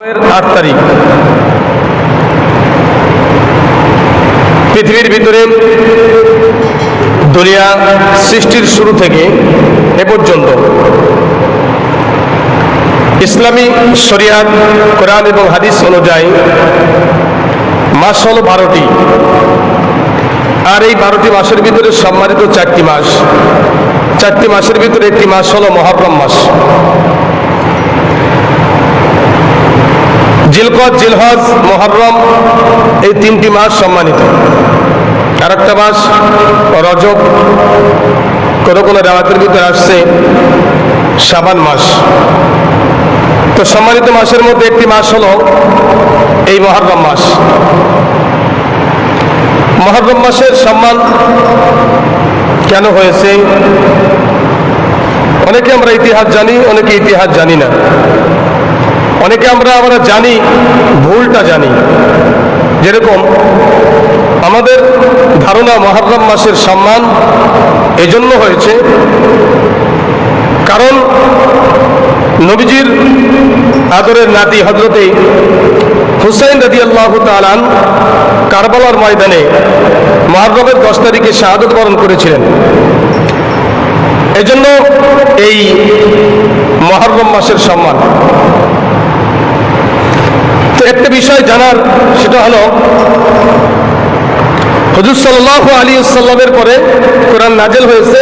8 তারিখ পৃথিবীর ভিতরে দুনিয়া সৃষ্টির শুরু থেকে এ পর্যন্ত ইসলামী শরিয়াত, কোরআন এবং হাদিস অনুযায়ী মাস হলো 12টি। আর এই 12টি মাসের ভিতরে সম্মানিত 4টি মাস। 4টি মাসের ভিতরে একটি মাস হলো মুহররম মাস। জিলকদ, জিলহজ, মুহররম এই 3টি মাস সম্মানিত। আর একটা মাস রজব, কোনো কোনো রাওয়াতের ভিতরে আসছে শাবান মাস। তো সম্মানিত মাসের মধ্যে একটি মাস হলো এই মুহররম মাস। মুহররম মাসের সম্মান কেন হয়েছে? অনেকে আমরা ইতিহাস জানি, অনেকে ইতিহাস জানি না। অনেকে আমরা জানি, ভুলটা জানি। যেরকম আমাদের ধারণা মুহররম মাসের সম্মান এজন্য হয়েছে কারণ নবীজির আদরের নাতি হযরতে হুসাইন রাদিয়াল্লাহু তাআলা আনহু কারবালার ময়দানে মুহররমের 10 তারিখে শাহাদাত বরণ করেছিলেন। এজন্য এই মুহররম মাসের সম্মান। তো একটা বিষয় জানার, সেটা হলো হুজুর সাল্লাল্লাহু আলাইহি ওয়াসাল্লামের পরে কোরআন নাযিল হয়েছে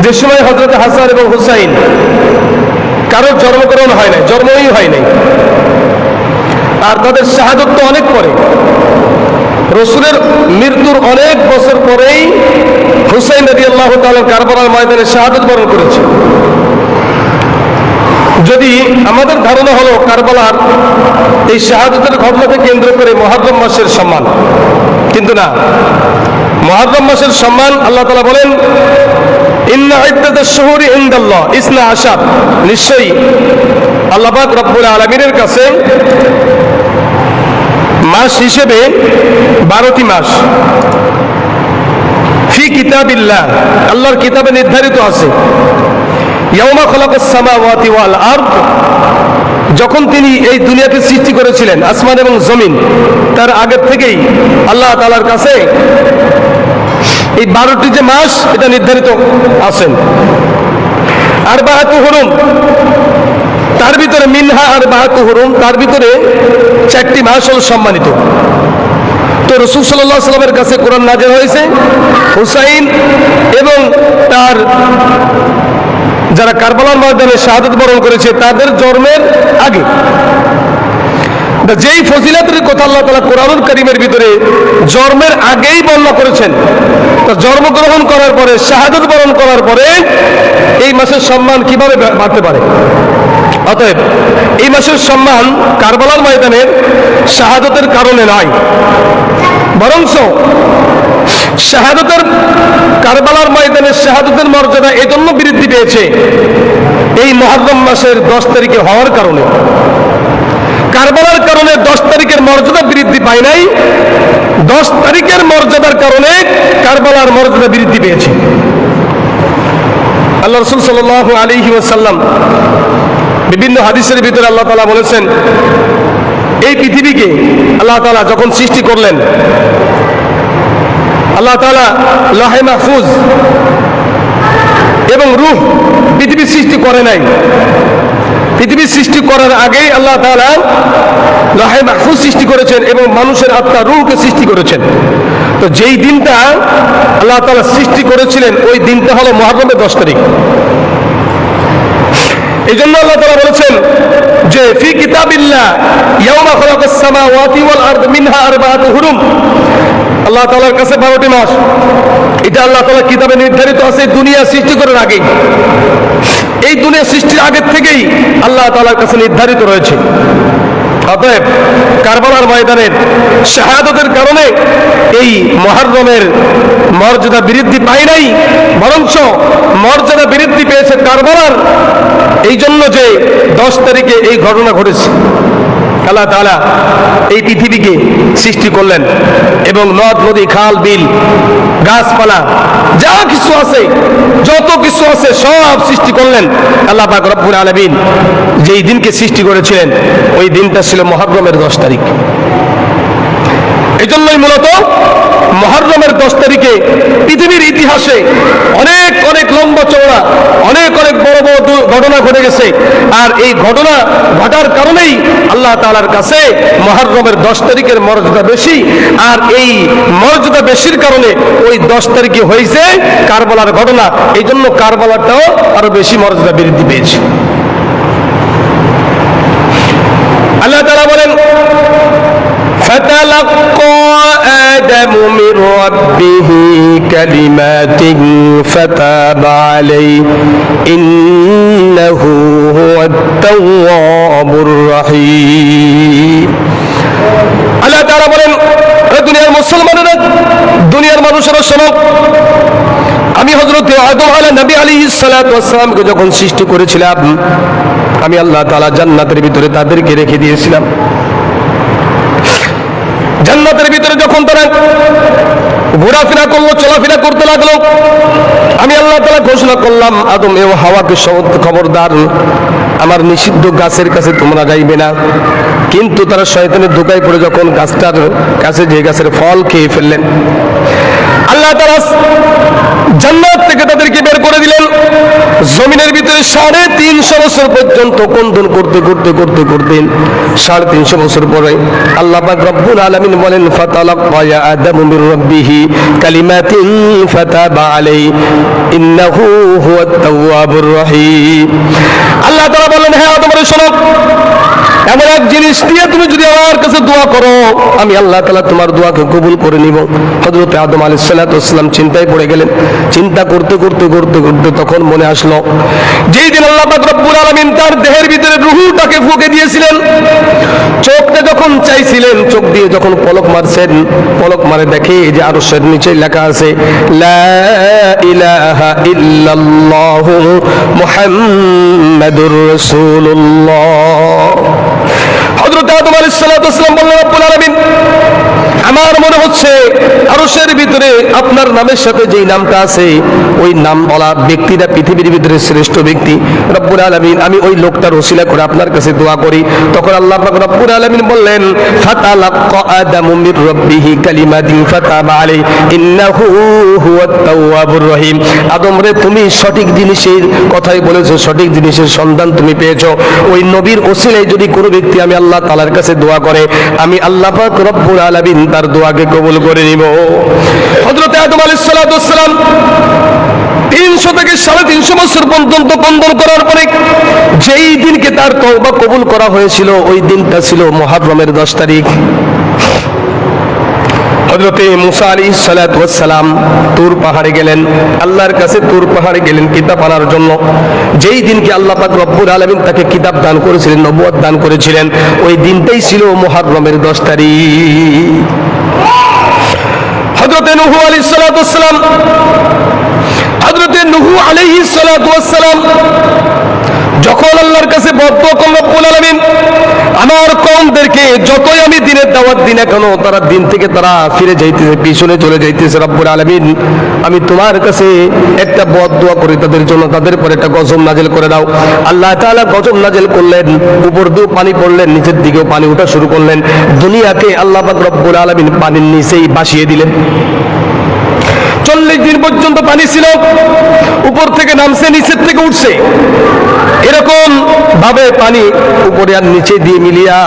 যে সময় হযরত হাসান এবং হুসাইন কারোর জন্মগ্রহণ হয় নাই, জন্মই হয় নাই। আর তাদের শাহাদাত তো অনেক পরে, রাসূলের মৃত্যুর অনেক বছর পরেই হুসাইন রাদিয়াল্লাহু তাআলা কারবালার ময়দানে শাহাদাত বরণ করেছে। যদি আমাদের ধারণা হলো কারবালার এই শাহাদাতের ঘটনাকে কেন্দ্র করে মুহররম মাসের সম্মান, কিন্তু না। মুহররম মাসের সম্মান আল্লাহ তাআলা বলেন ইন্না ইদ্দাতাশ শুহুরি ইনদাল্লাহ 12, নিশ্চয়ই আল্লাহ পাক রব্বুল আলামিনের কাছে মাস হিসেবে 12টি মাস ফি কিতাবিল্লাহ, আল্লাহর কিতাবে নির্ধারিত আছে। ইয়াউমা খালাকাস সামাওয়াতি ওয়াল আরদ, যখন তিনি এই দুনিয়াকে সৃষ্টি করেছিলেন, আসমান এবং জমিন, তার আগের থেকেই আল্লাহ তাআলার কাছে এই 12টি যে মাস এটা নির্ধারিত আছেন। আরবাআতু হুরুম, তার ভিতরে মিনহা আরবাআতু হুরুম, তার ভিতরে 4টি মাস হল সম্মানিত। তো রাসূল সাল্লাল্লাহু আলাইহি ওয়াসাল্লামের কাছে কোরআন নাযিল হয়েছে হুসাইন এবং তার যারা কারবালার ময়দানে শাহাদাত বরণ করেছে তাদের জন্মের আগে। যেই ফজিলতের কথা আল্লাহ তাআলা কোরআনুল কারীমের ভিতরে জন্মের আগেই বর্ণনা করেছেন, তো জন্মগ্রহণ করার পরে, শাহাদাত বরণ করার পরে এই মাসের সম্মান কিভাবে বাড়তে পারে? অতএব এই মাসের সম্মান কারবালার ময়দানের শাহাদাতের কারণে নয়, বরঞ্চ শাহাদাতের কারবালার ময়দানের শাহাদাতের মর্যাদা এজন্য বৃদ্ধি পেয়েছে এই মুহররম মাসের 10 তারিখে হওয়ার কারণে। কারবালার কারণে 10 তারিখের মর্যাদা বৃদ্ধি পায় নাই, 10 তারিখের মর্যাদার কারণে কারবালার মর্যাদা বৃদ্ধি পেয়েছে। আল্লাহ রাসূল সাল্লাল্লাহু আলাইহি ওয়াসাল্লাম বিভিন্ন হাদিসের ভিতরে আল্লাহ তাআলা বলেছেন, এই পৃথিবীকে আল্লাহ তাআলা যখন সৃষ্টি করলেন, আল্লাহ তাআলা লাহে মাহফুজ এবং রূহ পৃথিবী সৃষ্টি করে নাই। পৃথিবী সৃষ্টি করার আগেই আল্লাহ তাআলা লাহে মাহফুজ সৃষ্টি করেছেন এবং মানুষের আত্মা রূহকে সৃষ্টি করেছেন। তো যেই দিনটা আল্লাহ তাআলা সৃষ্টি করেছিলেন ওই দিনটা হলো মুহররমের 10 তারিখ। এই জন্য আল্লাহ তাআলা বলেছেন যে ফি কিতাবিল্লাহ ইয়াউমা খালাকাস সামাওয়াতি ওয়াল আরদ মিনহা আরবাআতু হুরুম, আল্লাহ তাআলার কাছে 12টি মাস। এটা আল্লাহ তাআলা কিতাবে নির্ধারিত আছে দুনিয়া সৃষ্টি করার আগে। এই দুনিয়া সৃষ্টির আগের থেকেই আল্লাহ তাআলার কাছে নির্ধারিত রয়েছে। অতএব কারবালার ময়দানের শাহাদাতের কারণে এই মুহররমের মর্যাদা বৃদ্ধি পায় নাই, বরঞ্চ মর্যাদা বৃদ্ধি পেয়েছে কারবালার এই জন্য যে 10 তারিখে এই ঘটনা ঘটেছে। আল্লাহ তাআলা এই পৃথিবীকে সৃষ্টি করলেন এবং নদ নদী খাল বিল গাছপালা যা কিছু আছে, যত কিছু আছে সব সৃষ্টি করলেন আল্লাহ পাক রব্বুল আলামিন। যেই দিনকে সৃষ্টি করেছিলেন ওই দিনটা ছিল মুহররমের 10 তারিখ। এই জন্যই মূলত মুহররমের 10 তারিখে পৃথিবীর ইতিহাসে অনেক অনেক লম্বা চওড়া অনেক অনেক বড় বড় ঘটনা ঘটে গেছে। আর এই ঘটনা ঘটার কারণেই আল্লাহ তাআলার কাছে মুহররমের 10 তারিখের মর্যাদা বেশি। আর এই মর্যাদা বেশির কারণে ওই 10 তারিখে হয়েছে কারবালার ঘটনা। এই জন্য কারবালাটাও আরো বেশি মর্যাদা বৃদ্ধি পেয়েছে। আল্লাহ তাআলা বলেন, فتلقى آدم من ربه كلمات فتاب عليه إنه هو التواب الرحيم। আল্লাহ তাআলা বলেন, দুনিয়ার মুসলমানেরা, দুনিয়ার মানুষেরা শোনো, আমি হযরত আদম নবী আলাইহিস সালাতু ওয়াস সালামকে যখন সৃষ্টি করেছিলাম, আমি আল্লাহ তাআলা জান্নাতের ভিতরে তাদেরকে রেখে দিয়েছিলাম। জান্নাতের ভিতরে যখন তারা ঘোরাফেরা করলো, চলাফেরা করতে লাগলো, আমি আল্লাহ তাআলা ঘোষণা করলাম, আদম ও হাওয়াকে খবরদার, আমার নিষিদ্ধ গাছের কাছে তোমরা যাইবে না। কিন্তু তারা শয়তানের ধোঁকায় পড়ে যখন গাছটার কাছে, যে গাছের ফল খেয়ে ফেললেন, আল্লাহ তাআলা জান্নাত থেকে তাদেরকে বের করে দিলেন। জমিনের ভিতরে 350 বছর পর্যন্ত কন্দন করতে করতে করতে করতে 350 বছর পরে আল্লাহ পাক রব্বুল আলামিন বলেন, ফাতালাক্কা আদামু মির রাব্বিহি কালিমাতিন ফাতাবা আলাইহি ইন্নাহু হুয়াত তাওয়াবুর রহিম। আল্লাহ তাআলা বলেন, হ্যাঁ তোমরা শোনো, এমন এক জিনিস দিয়ে তুমি যদি আমার কাছে দোয়া করো, আমি আল্লাহ তাআলা তোমার দোয়াকে কবুল করে নিব। হযরত আদম আলাইহিস সালাতু ওয়াস সালাম চিন্তায় পড়ে গেলেন। চিন্তা করতে করতে করতে করতে তখন মনে আসলো, যেই দিন আল্লাহ পাক রব্বুল আলামিন তার দেহের ভিতরে রূহটাকে ফুঁকে দিয়েছিলেন, চোখটা যখন চাইছিলেন, চোখ দিয়ে যখন পলক মারছেন, পলক মারে দেখে যে আরশের নিচে লেখা আছে, লা ইলাহা ইল্লাল্লাহু মুহাম্মাদুর রাসূলুল্লাহ। হযরত আদম আলাইহিস সালাতু ওয়াস সালাম বললেন, রব্বুল আলামিন, আমার মনে হচ্ছে আরশের ভিতরে আপনার নামের সাথে যেই নামটা আছে, ওই নাম বলা ব্যক্তিটা পৃথিবীর ভিতরে শ্রেষ্ঠ ব্যক্তি। রব্বুল আলামিন, আমি ওই লোকটার ওসিলা করে আপনার কাছে দোয়া করি। তখন আল্লাহ পাক রব্বুল আলামিন বললেন, ফাতালাক্কা আদামু মির রাব্বিহি কালিমাতিন ফাতাবা আলাইহি ইন্নাহু হুয়াত তাওয়াবুর রহিম। আদম রে, তুমি সঠিক জিনিসের কথাই বলেছো, সঠিক জিনিসের সন্ধান তুমি পেয়েছো। ওই নবীর ওসিলায় যদি কোনো ব্যক্তি আমি আল্লাহ তাআলার কাছে দোয়া করে, আমি আল্লাহ পাক রব্বুল আলামিন তার দোয়াকে কবুল করে নিব। হযরত আদম আলাইহিস সালাতু ওয়াস সালাম 300 থেকে 350 বছর পর্যন্ত কন্দন করার পরে যেই দিনকে তার তওবা কবুল করা হয়েছিল, ওই দিনটা ছিল মুহররমের 10 তারিখ। হযরত মুসা আলাইহিস সালাতু ওয়াস সালাম তুর পাহাড়ে গেলেন, আল্লাহর কাছে তুর পাহাড়ে গেলেন কিতাব আনার জন্য। যেই দিনকে আল্লাহ পাক রব্বুল আলামিন তাকে কিতাব দান করেছিলেন, নবুয়ত দান করেছিলেন, ওই দিনটাই ছিল মুহররমের 10 তারিখ। হযরত নূহ আলাইহিস সালাতু ওয়াস সালাম, হযরত নূহ আলাইহিস সালাতু ওয়াস সালাম যখন আল্লাহর কাছে বদদোয়া করলেন, রব্বুল আলামিন, আমার কওমদেরকে যতই আমি দিনের দাওয়াত দিই না কেন, তারা দিন থেকে তারা ফিরে যাইতেছে, পিছনে চলে যাইতেছে। রব্বুল আলামিন, আমি তোমার কাছে একটা বদদোয়া করি তাদের জন্য, তাদের পরে একটা গজব নাজিল করে দাও। আল্লাহ তাআলা গজব নাজিল করলেন, উপর দিয়েও পানি পড়লেন, নিচের দিকেও পানি ওঠা শুরু করলেন। দুনিয়াকে আল্লাহ পাক রব্বুল আলামিন পানির নিচেই ভাসিয়ে দিলেন। 40 দিন পর্যন্ত পানি ছিল, উপর থেকে নামছে, নিচের থেকে উঠছে, এরকম ভাবে পানি উপরে আর নিচে দিয়ে মিলিয়া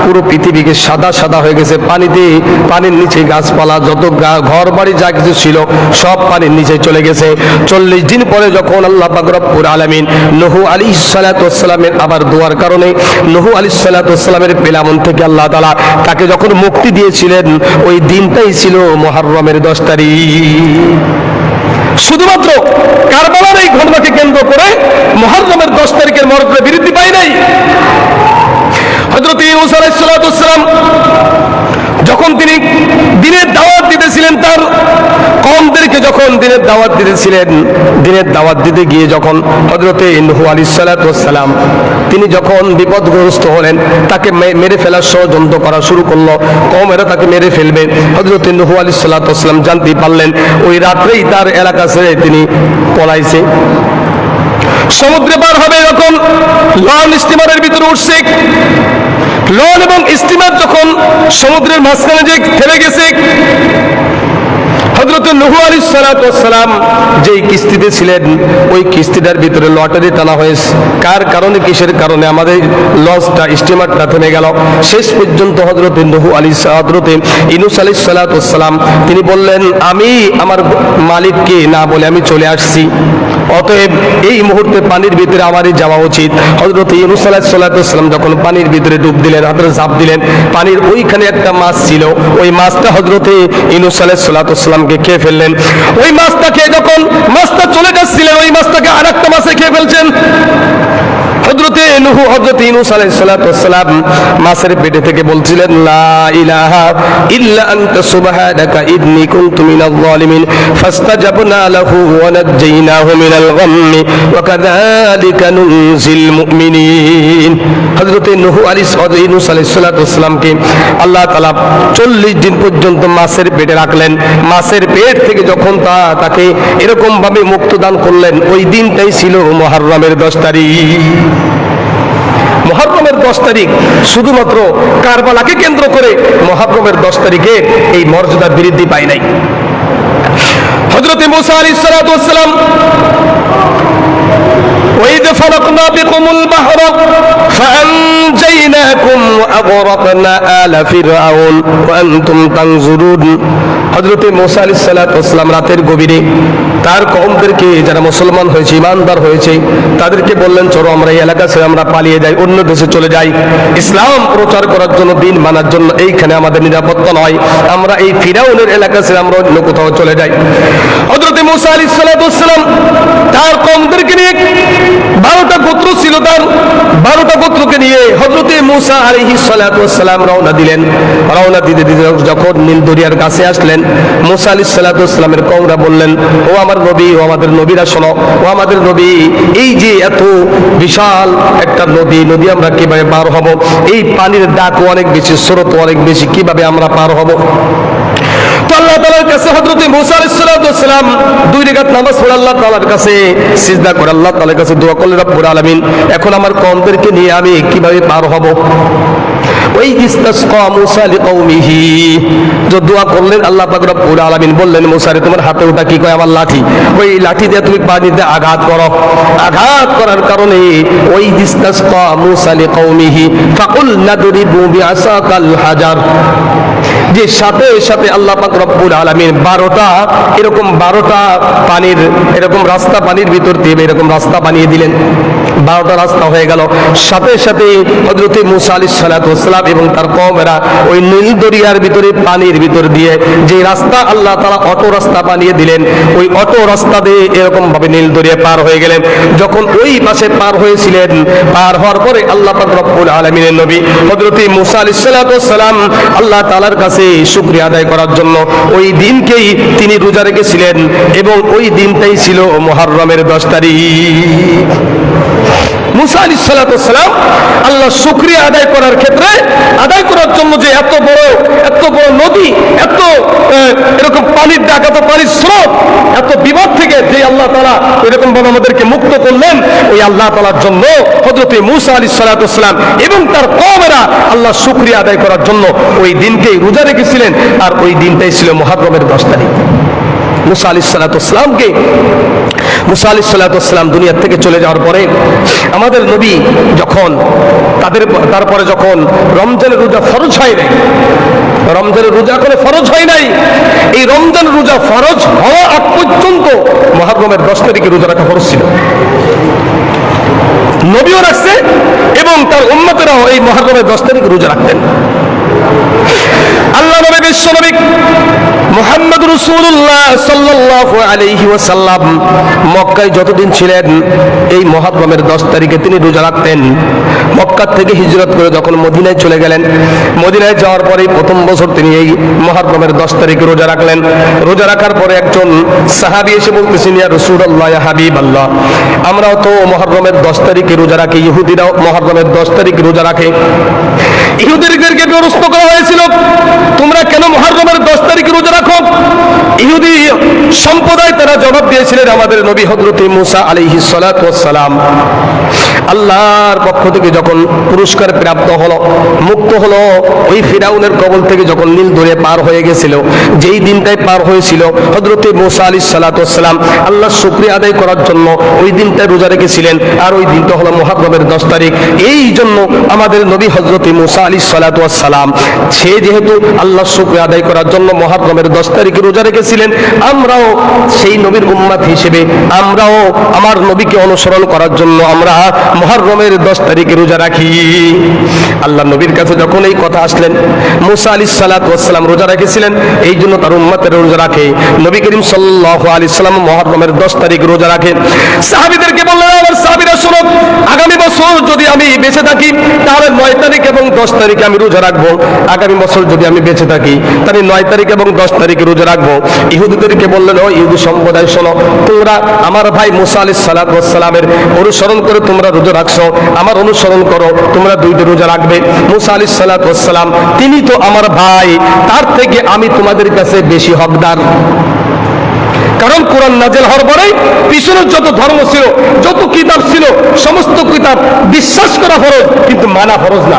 পুরো পৃথিবীকে সাদা সাদা হয়ে গেছে পানিতে। পানির নিচে গাছপালা, যত ঘর বাড়ি যা কিছু ছিল সব পানির নিচে চলে গেছে। 40 দিন পরে যখন আল্লাহ পাক রব্বুল আলামিন নূহ আলাইহিস সালাতু ওয়াস সালামের আবার দোয়ার কারণে নূহ আলাইহিস সালাতু ওয়াস সালামের পেলামন থেকে আল্লাহ তাআলা তাকে যখন মুক্তি দিয়েছিলেন, ওই দিনটাই ছিল মুহররমের 10 তারিখ। শুধুমাত্র কারবালার এই ঘটনাকে কেন্দ্র করে মুহররমের 10 তারিখের মর্যাদা বৃদ্ধি পায় নাই। হযরত ইউনূস আলাইহিস সালাতু ওয়াস সালাম যখন তিনি দিনের দাওয়াত দিতেছিলেন, তার কওমদেরকে কওমকে যখন দিনের দাওয়াত দিতেছিলেন, দিনের দাওয়াত দিতে গিয়ে যখন হযরতে নূহ আলাইহিস সালাতু ওয়াস সালাম তিনি যখন বিপদগ্রস্ত হলেন, তাকে মেরে ফেলার ষড়যন্ত্র করা শুরু করলো, কওমেরা তাকে মেরে ফেলবে। হযরতে নূহ আলাইহিস সালাতু ওয়াস সালাম জানতে পারলেন, ওই রাত্রেই তার এলাকা ছেড়ে তিনি পলাইছে। সমুদ্রে পার হবে এরকম লঞ্চ স্টিমারের ভিতরে উঠছে, লঞ্চ এবং স্টিমার যখন সমুদ্রের মাঝখানে যে থেমে গেছে, হযরত নূহ আলাইহিস সালাতু ওয়াস সালাম যেই কিস্তিতে ছিলেন ওই কিস্তিটার ভিতরে লটারি টানা হয়েছে। কার কারণে, কিসের কারণে আমাদের লঞ্চটা স্টিমারটা থেমে গেল? শেষ পর্যন্ত হযরত নূহ আলাইহিস ইউনূস আলাইহিস সালাতু ওয়াস সালাম তিনি বললেন, আমি আমার মালিককে না বলে আমি চলে আসছি, অতএব এই মুহূর্তে পানির ভিতরে আমারই যাওয়া উচিত। হযরত ইউনূস আলাইহিস সালাতু ওয়াস সালাম যখন পানির ভিতরে ডুব দিলেন, হাতের ঝাঁপ দিলেন, পানির ওইখানে একটা মাছ ছিল, ওই মাছটা হযরত ইউনূস আলাইহিস সালাতু ওয়াস সালামকে খেয়ে ফেললেন। ওই মাছটা খেয়ে যখন মাছটা চলে যাচ্ছিলেন, ওই মাছটাকে আরেকটা মাছে খেয়ে ফেলছেন। হযরত ইউনূস আলাইহিস সালাতু ওয়াস সালাম মাছের পেটে থেকে বলছিলেন, লা ইলাহা ইল্লা আনতা সুবহানাকা ইন্নী কুনতু মিনাল যালিমিন, ফাস্তাজাবনা লাহু ওয়া নাজ্জাইনাহু মিনাল গাম্মি ওয়া কাযালিকা নুনজিল মুমিনিন। হযরত ইউনূস আলাইহিস সালাতু ওয়াস সালামকে আল্লাহ তাআলা 40 দিন পর্যন্ত মাছের পেটে রাখলেন। মাছের পেট থেকে যখন তাকে এরকম ভাবে মুক্ত দান করলেন, ওই দিনটাই ছিল মুহররমের 10 তারিখ। মুহররমের 10 তারিখ শুধুমাত্র কারবালাকে কেন্দ্র করে মুহররমের 10 তারিখে এই মর্যাদা বৃদ্ধি পায় নাই। হযরত মূসা আলাইহিস সালাতু ওয়াস সালাম وإذ فرقنا بكم البحر فأنجيناكم وأغرقنا آل فرعون وأنتم تنظرون। হযরত মূসা আলাইহিস সালাতু ওয়াস সালাম রাতের গভীরে তার কওমদেরকে, যারা মুসলমান হয়েছে, ইমানদার হয়েছে, তাদেরকে বললেন, চলো আমরা এই এলাকা ছেড়ে আমরা পালিয়ে যাই, অন্য দেশে চলে যাই, ইসলাম প্রচার করার জন্য, দিন মানার জন্য এইখানে আমাদের নিরাপত্তা নয়, আমরা এই ফিরাউনের এলাকা ছেড়ে আমরা অন্য কোথাও চলে যাই। হযরত মূসা আলাইহিস সালাতু ওয়াস সালাম তার কওমদেরকে নিয়ে 12টা গোত্র ছিল, তার 12টা গোত্রকে নিয়ে হযরত মূসা আলাইহিস সালাতু ওয়াস সালাম রওনা দিলেন। রওনা দিতে দিতে যখন নীল দরিয়ার কাছে আসলেন, মূসা আলাইহিস সালাতু ওয়াস সালামের কওমরা বললেন, ও আমার নবী, ও আমাদের নবীরা শোনো, ও আমাদের নবী, এই যে এত বিশাল একটা নদী আমরা কিভাবে পার হব? এই পানির ডাক অনেক বেশি, স্রোত অনেক বেশি, কিভাবে আমরা পার হব? তো আল্লাহ তাআলার কাছে হযরত মূসা আলাইহিস সালাতু ওয়াস সালাম 2 রাকাত নামাজ পড়ে আল্লাহ তাআলার কাছে সিজদা করে আল্লাহ তাআলার কাছে দোয়া করলেন, রব্বুল আলামিন, এখন আমার কওমদেরকে নিয়ে আমি কিভাবে পার হব? ওই ইস্তাসকা মূসা লিকওমিহি, যে দোয়া করলেন, আল্লাহ পাক রব্বুল আলামিন বললেন, মূসা রে, তোমার হাতে ওটা কি? কয়, আমার লাঠি। ওই লাঠি দিয়ে তুমি পানিতে আঘাত করো। আঘাত করার কারণে ওই ইস্তাসকা মূসা লিকওমিহি ফাকুল নাদরিবু বিআসাকাল হাজার, যে সাথে সাথে আল্লাহ পাক রব্বুল আলামিন 12টা এরকম 12টা পানির এরকম রাস্তা, পানির ভিতর দিয়ে এরকম রাস্তা বানিয়ে দিলেন। 12টা রাস্তা হয়ে গেল। সাথে সাথে হযরত মূসা আলাইহিস সালাতু ওয়াস সালাম এবং তার কওমেরা ওই নীল দরিয়ার ভিতরে, পানির ভিতর দিয়ে যে রাস্তা আল্লাহ তাআলা অটো রাস্তা বানিয়ে দিলেন, ওই অটো রাস্তা দিয়ে এরকম ভাবে নীল দরিয়া পার হয়ে গেলেন। যখন ওই পাশে পার হয়েছিলেন, পার হওয়ার পরে আল্লাহ পাক রব্বুল আলামিনের নবী হযরত মূসা আলাইহিস সালাতু ওয়াস সালাম আল্লাহ তাআলার কাছে শুকরিয়া আদায় করার জন্য ওই দিনকেই তিনি রোজা রেখেছিলেন, এবং ওই দিনটাই ছিল মুহররমের 10 তারিখ। মূসা আলাইহিস সালাতু ওয়াস সালাম আল্লাহ শুকরিয়া আদায় করার ক্ষেত্রে, আদায় করার জন্য যে এত বড় নদী, এত এরকম পানির ডাক, এত পানির স্রোত, এত বিপদ থেকে যে আল্লাহ তাআলা এরকম ভাবে আমাদেরকে মুক্ত করলেন, ওই আল্লাহ তাআলার জন্য হযরত মূসা আলাইহিস সালাতু ওয়াস সালাম এবং তার কওমেরা আল্লাহ শুকরিয়া আদায় করার জন্য ওই দিনকেই রোজা রেখেছিলেন, আর ওই দিনটাই ছিল মুহররমের 10 তারিখ। মূসা আলাইহিস সালাতু ওয়াস সালাম দুনিয়া থেকে চলে যাওয়ার পরে আমাদের নবী যখন তারপরে যখন রমজানের রোজা ফরজ হয় নাই, রমজানের রোজা করে ফরজ হয় নাই, এই রমজান রোজা ফরজ হওয়া আগ পর্যন্ত মুহররমের 10 তারিখে রোজা রাখা ফরজ ছিল। নবীও রাখছে এবং তার উম্মতেরাও এই মুহররমের 10 তারিখে রোজা রাখতেন। আল্লাহ নবী বিশ্বনবী মুহাম্মদ রাসূলুল্লাহ সাল্লাল্লাহু আলাইহি ওয়াসাল্লাম মক্কায় যতদিন ছিলেন এই মুহররমের 10 তারিখে তিনি রোজা রাখতেন। মক্কা থেকে হিজরত করে যখন মদিনায় চলে গেলেন, মদিনায় যাওয়ার পরেই প্রথম বছর তিনি এই মুহররমের 10 তারিখে রোজা রাখলেন। রোজা রাখার পরে একজন সাহাবী এসে বলতেছেন, ইয়া রাসূলুল্লাহ, ইয়া হাবিবাল্লাহ, আমরাও তো মুহররমের 10 তারিখে রোজা রাখি, ইহুদিরাও মুহররমের 10 তারিখে রোজা রাখে। ইহুদিদেরকে প্রশ্ন করা হয়েছিল, তোমরা কেন মুহররমের 10 তারিখে রোজা রাখো? ইহুদি সম্প্রদায় তারা জবাব দিয়েছিলেন, আমাদের নবী হযরত মুসা আলাইহিস সালাতু ওয়াস সালাম আল্লাহর পক্ষ থেকে যখন পুরস্কার প্রাপ্ত হলো, মুক্ত হলো, ওই ফিরাউনের কবল থেকে যখন নীল দরিয়া পার হয়ে গেছিল, যেই দিনটাই পার হয়েছিল হযরত মুসা আলাইহিস সালাতু ওয়াস সালাম আল্লাহর শুকরিয়া আদায় করার জন্য ওই দিনটা রোজা রেখেছিলেন। আর ওই দিনটা হলো মুহররমের 10 তারিখ। এই জন্য আমাদের নবী হযরত মুসা আলাইহিস সালাতু ওয়াস সালাম সে যেহেতু আল্লাহর শুকরিয়া আদায় করার জন্য মুহররমের 10 তারিখে রোজা রেখেছিলেন, আমরাও সেই নবীর উম্মত হিসেবে আমরাও আমার নবীকে অনুসরণ করার জন্য আমরা মুহররমের 10 তারিখে রোজা রাখি। আল্লাহ নবীর কাছে যখন এই কথা আসলেন, মুসা আলাইহিস সালাতু ওয়াস সালাম রোজা রেখেছিলেন, এই জন্য তার উম্মতের রোজা রাখে। নবী করিম সাল্লাল্লাহু আলাইহি সাল্লাম মুহররমের 10 তারিখে রোজা রাখেন। সাহাবীদেরকে বললেন, আমার সাহাবীরা শোনো, আগামী বছর যদি আমি বেঁচে থাকি তাহলে 9 তারিখ এবং 10 তারিখে আমি রোজা রাখবো। আগামী বছর যদি আমি বেঁচে থাকি তাহলে 9 তারিখ এবং 10 তারিখে রোজা রাখবো। ইহুদিদেরকে বললেন, ও ইহুদি সম্প্রদায় শোনো, তোমরা আমার ভাই মুসা আলাইহিস সালাতু ওয়াস সালামের অনুসরণ করে তোমরা রোজা রাখছো, আমার অনুসরণ করো, তোমরা দুইটা রোজা রাখবে। মুসা আলাইহিস সালাতু ওয়াস সালাম তিনি তো আমার ভাই, তার থেকে আমি তোমাদের কাছে বেশি হকদার। কারণ কোরআন নাযিল হওয়ার পরে পিছনের যত ধর্ম ছিল, যত কিতাব ছিল, সমস্ত কিতাব বিশ্বাস করা ফরজ, কিন্তু মানা ফরজ না।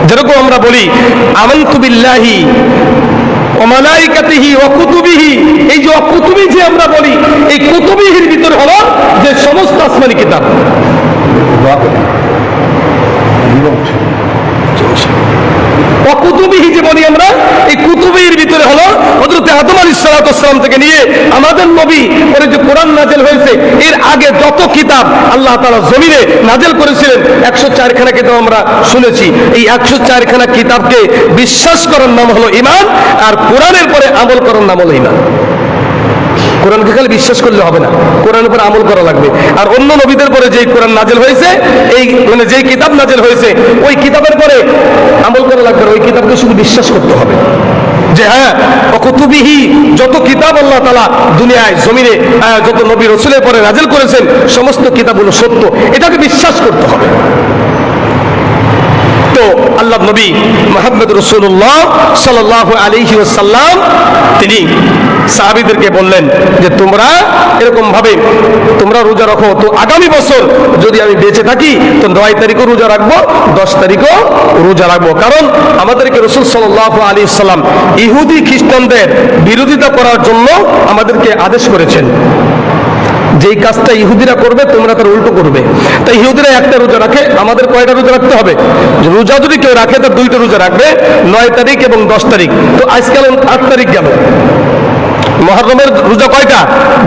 যেরকম আমরা বলি আমানতু বিল্লাহি ওয়া মালাইকাতিহি ওয়া কুতুবিহি, এই যে কুতুবি যে আমরা বলি, এই কুতুবিহির ভিতরে হলো যে সমস্ত আসমানি কিতাব। কুতুবিহি যে বলি আমরা, এই কুতুবির ভিতরে হলো হযরত আদম আলাইহিস সালাতু ওয়াস সালাম থেকে নিয়ে আমাদের নবী পরে যে কোরআন নাযিল হয়েছে, এর আগে যত কিতাব আল্লাহ তাআলা জমিনে নাযিল করেছিলেন 104 খানা কিতাব আমরা শুনেছি। এই 104 খানা কিতাবকে বিশ্বাস করার নাম হলো ঈমান, আর কোরআনের পরে আমল করার নাম হলো ঈমান। কোরআনকে খালি বিশ্বাস করলে হবে না, কোরআনের উপর আমল করা লাগবে। আর অন্য নবীদের পরে যেই কোরআন নাযিল হয়েছে, এই মানে যেই কিতাব নাযিল হয়েছে, ওই কিতাবের পরে আমল করা লাগবে, ওই কিতাবকে শুধু বিশ্বাস করতে হবে যে হ্যাঁ কুতুবিহি, যত কিতাব আল্লাহ তাআলা দুনিয়ায় জমিনে যত নবী রাসূলের পরে নাযিল করেছেন সমস্ত কিতাবগুলো সত্য, এটাকে বিশ্বাস করতে হবে। তো আল্লাহ নবী মুহাম্মদ রাসূলুল্লাহ সাল্লাল্লাহু আলাইহি ওয়াসাল্লাম তিনি সাহাবীদেরকে বললেন যে তোমরা এরকম ভাবে তোমরা রোজা রাখো, তো আগামী বছর যদি আমি বেঁচে থাকি তো 9 তারিখও রোজা রাখবো, 10 তারিখও রোজা রাখবো। কারণ আমাদেরকে রাসূল সাল্লাল্লাহু আলাইহি ওয়াসাল্লাম ইহুদি খ্রিস্টানদের বিরোধিতা করার জন্য আমাদেরকে আদেশ করেছেন। যেই কাজটা ইহুদিরা করবে তোমরা তার উল্টো করবে। তাই ইহুদিরা একটা রোজা রাখে, আমাদের কয়টা রোজা রাখতে হবে? রোজা যদি কেউ রাখে তার 2টা রোজা রাখবে, 9 তারিখ এবং 10 তারিখ। তো আজকাল 8 তারিখ গেল, মুহররমের রোজা কয়টা?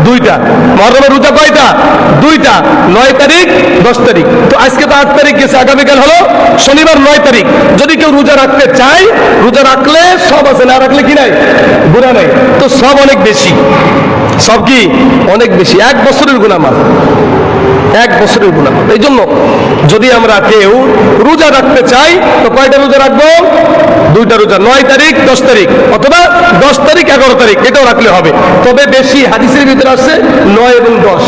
2টা। মুহররমের রোজা কয়টা? 2টা, 9 তারিখ 10 তারিখ। তো আজকে তো 8 তারিখ গেছে, আগামীকাল হলো শনিবার 9 তারিখ। যদি কেউ রোজা রাখতে চায়, রোজা রাখলে সব আছে, না রাখলে কি নাই? গুনাহ নাই। তো সব অনেক বেশি, সব কি অনেক বেশি, 1 বছরের গুনাহ মাফ, 1 বছরের গুনাহ। এই জন্য যদি আমরা কেউ রোজা রাখতে চাই তো কয়টা রোজা রাখবো? 2টা রোজা, 9 তারিখ 10 তারিখ, অথবা 10 তারিখ 11 তারিখ, এটাও রাখলে হবে। তবে বেশি হাদিসের ভিতরে আসছে 9 এবং 10,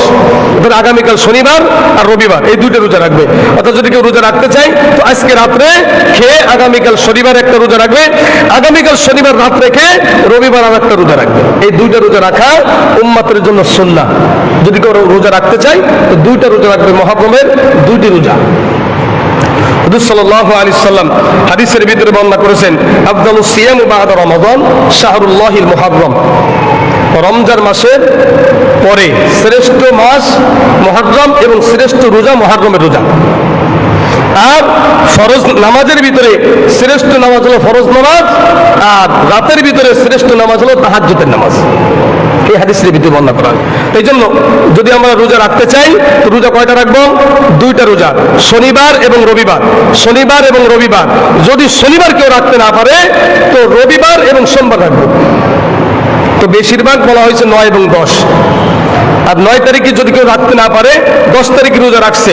ধর আগামীকাল শনিবার আর রবিবার, এই 2টা রোজা রাখবে। অর্থাৎ যদি কেউ রোজা রাখতে চাই তো আজকে রাত্রে খেয়ে আগামীকাল শনিবার একটা রোজা রাখবে, আগামীকাল শনিবার রাত্রে খেয়ে রবিবার আর একটা রোজা রাখবে। এই 2টা রোজা রাখা উম্মতের জন্য সুন্নাহ। যদি কেউ রোজা রাখতে চাই তো 2টা রোজা রাখবে, মুহররমের 2টি রোজা। হুজুর সাল্লাল্লাহু আলাইহি সাল্লাম হাদিসের ভিতরে বর্ণনা করেছেন, আফদালুস সিয়াম বা'দা রমাদান শাহরুল্লাহিল মুহররম, রমজান মাসের পরে শ্রেষ্ঠ মাস মুহররম এবং শ্রেষ্ঠ রোজা মুহররমের রোজা। আর ফরজ নামাজের ভিতরে শ্রেষ্ঠ নামাজ হলো ফরজ নামাজ, আর রাতের ভিতরে শ্রেষ্ঠ নামাজ হলো তাহাজ্জুদের নামাজ। এই হাদিসের ভিতরে বর্ণনা করা হয়। এই জন্য যদি আমরা রোজা রাখতে চাই তো রোজা কয়টা রাখবো? 2টা রোজা, শনিবার এবং রবিবার। শনিবার এবং রবিবার, যদি শনিবার কেউ রাখতে না পারে তো রবিবার এবং সোমবার রাখবো। তো বেশিরভাগ বলা হয়েছে 9 এবং 10। আর 9 তারিখে যদি কেউ রাখতে না পারে 10 তারিখে রোজা রাখছে,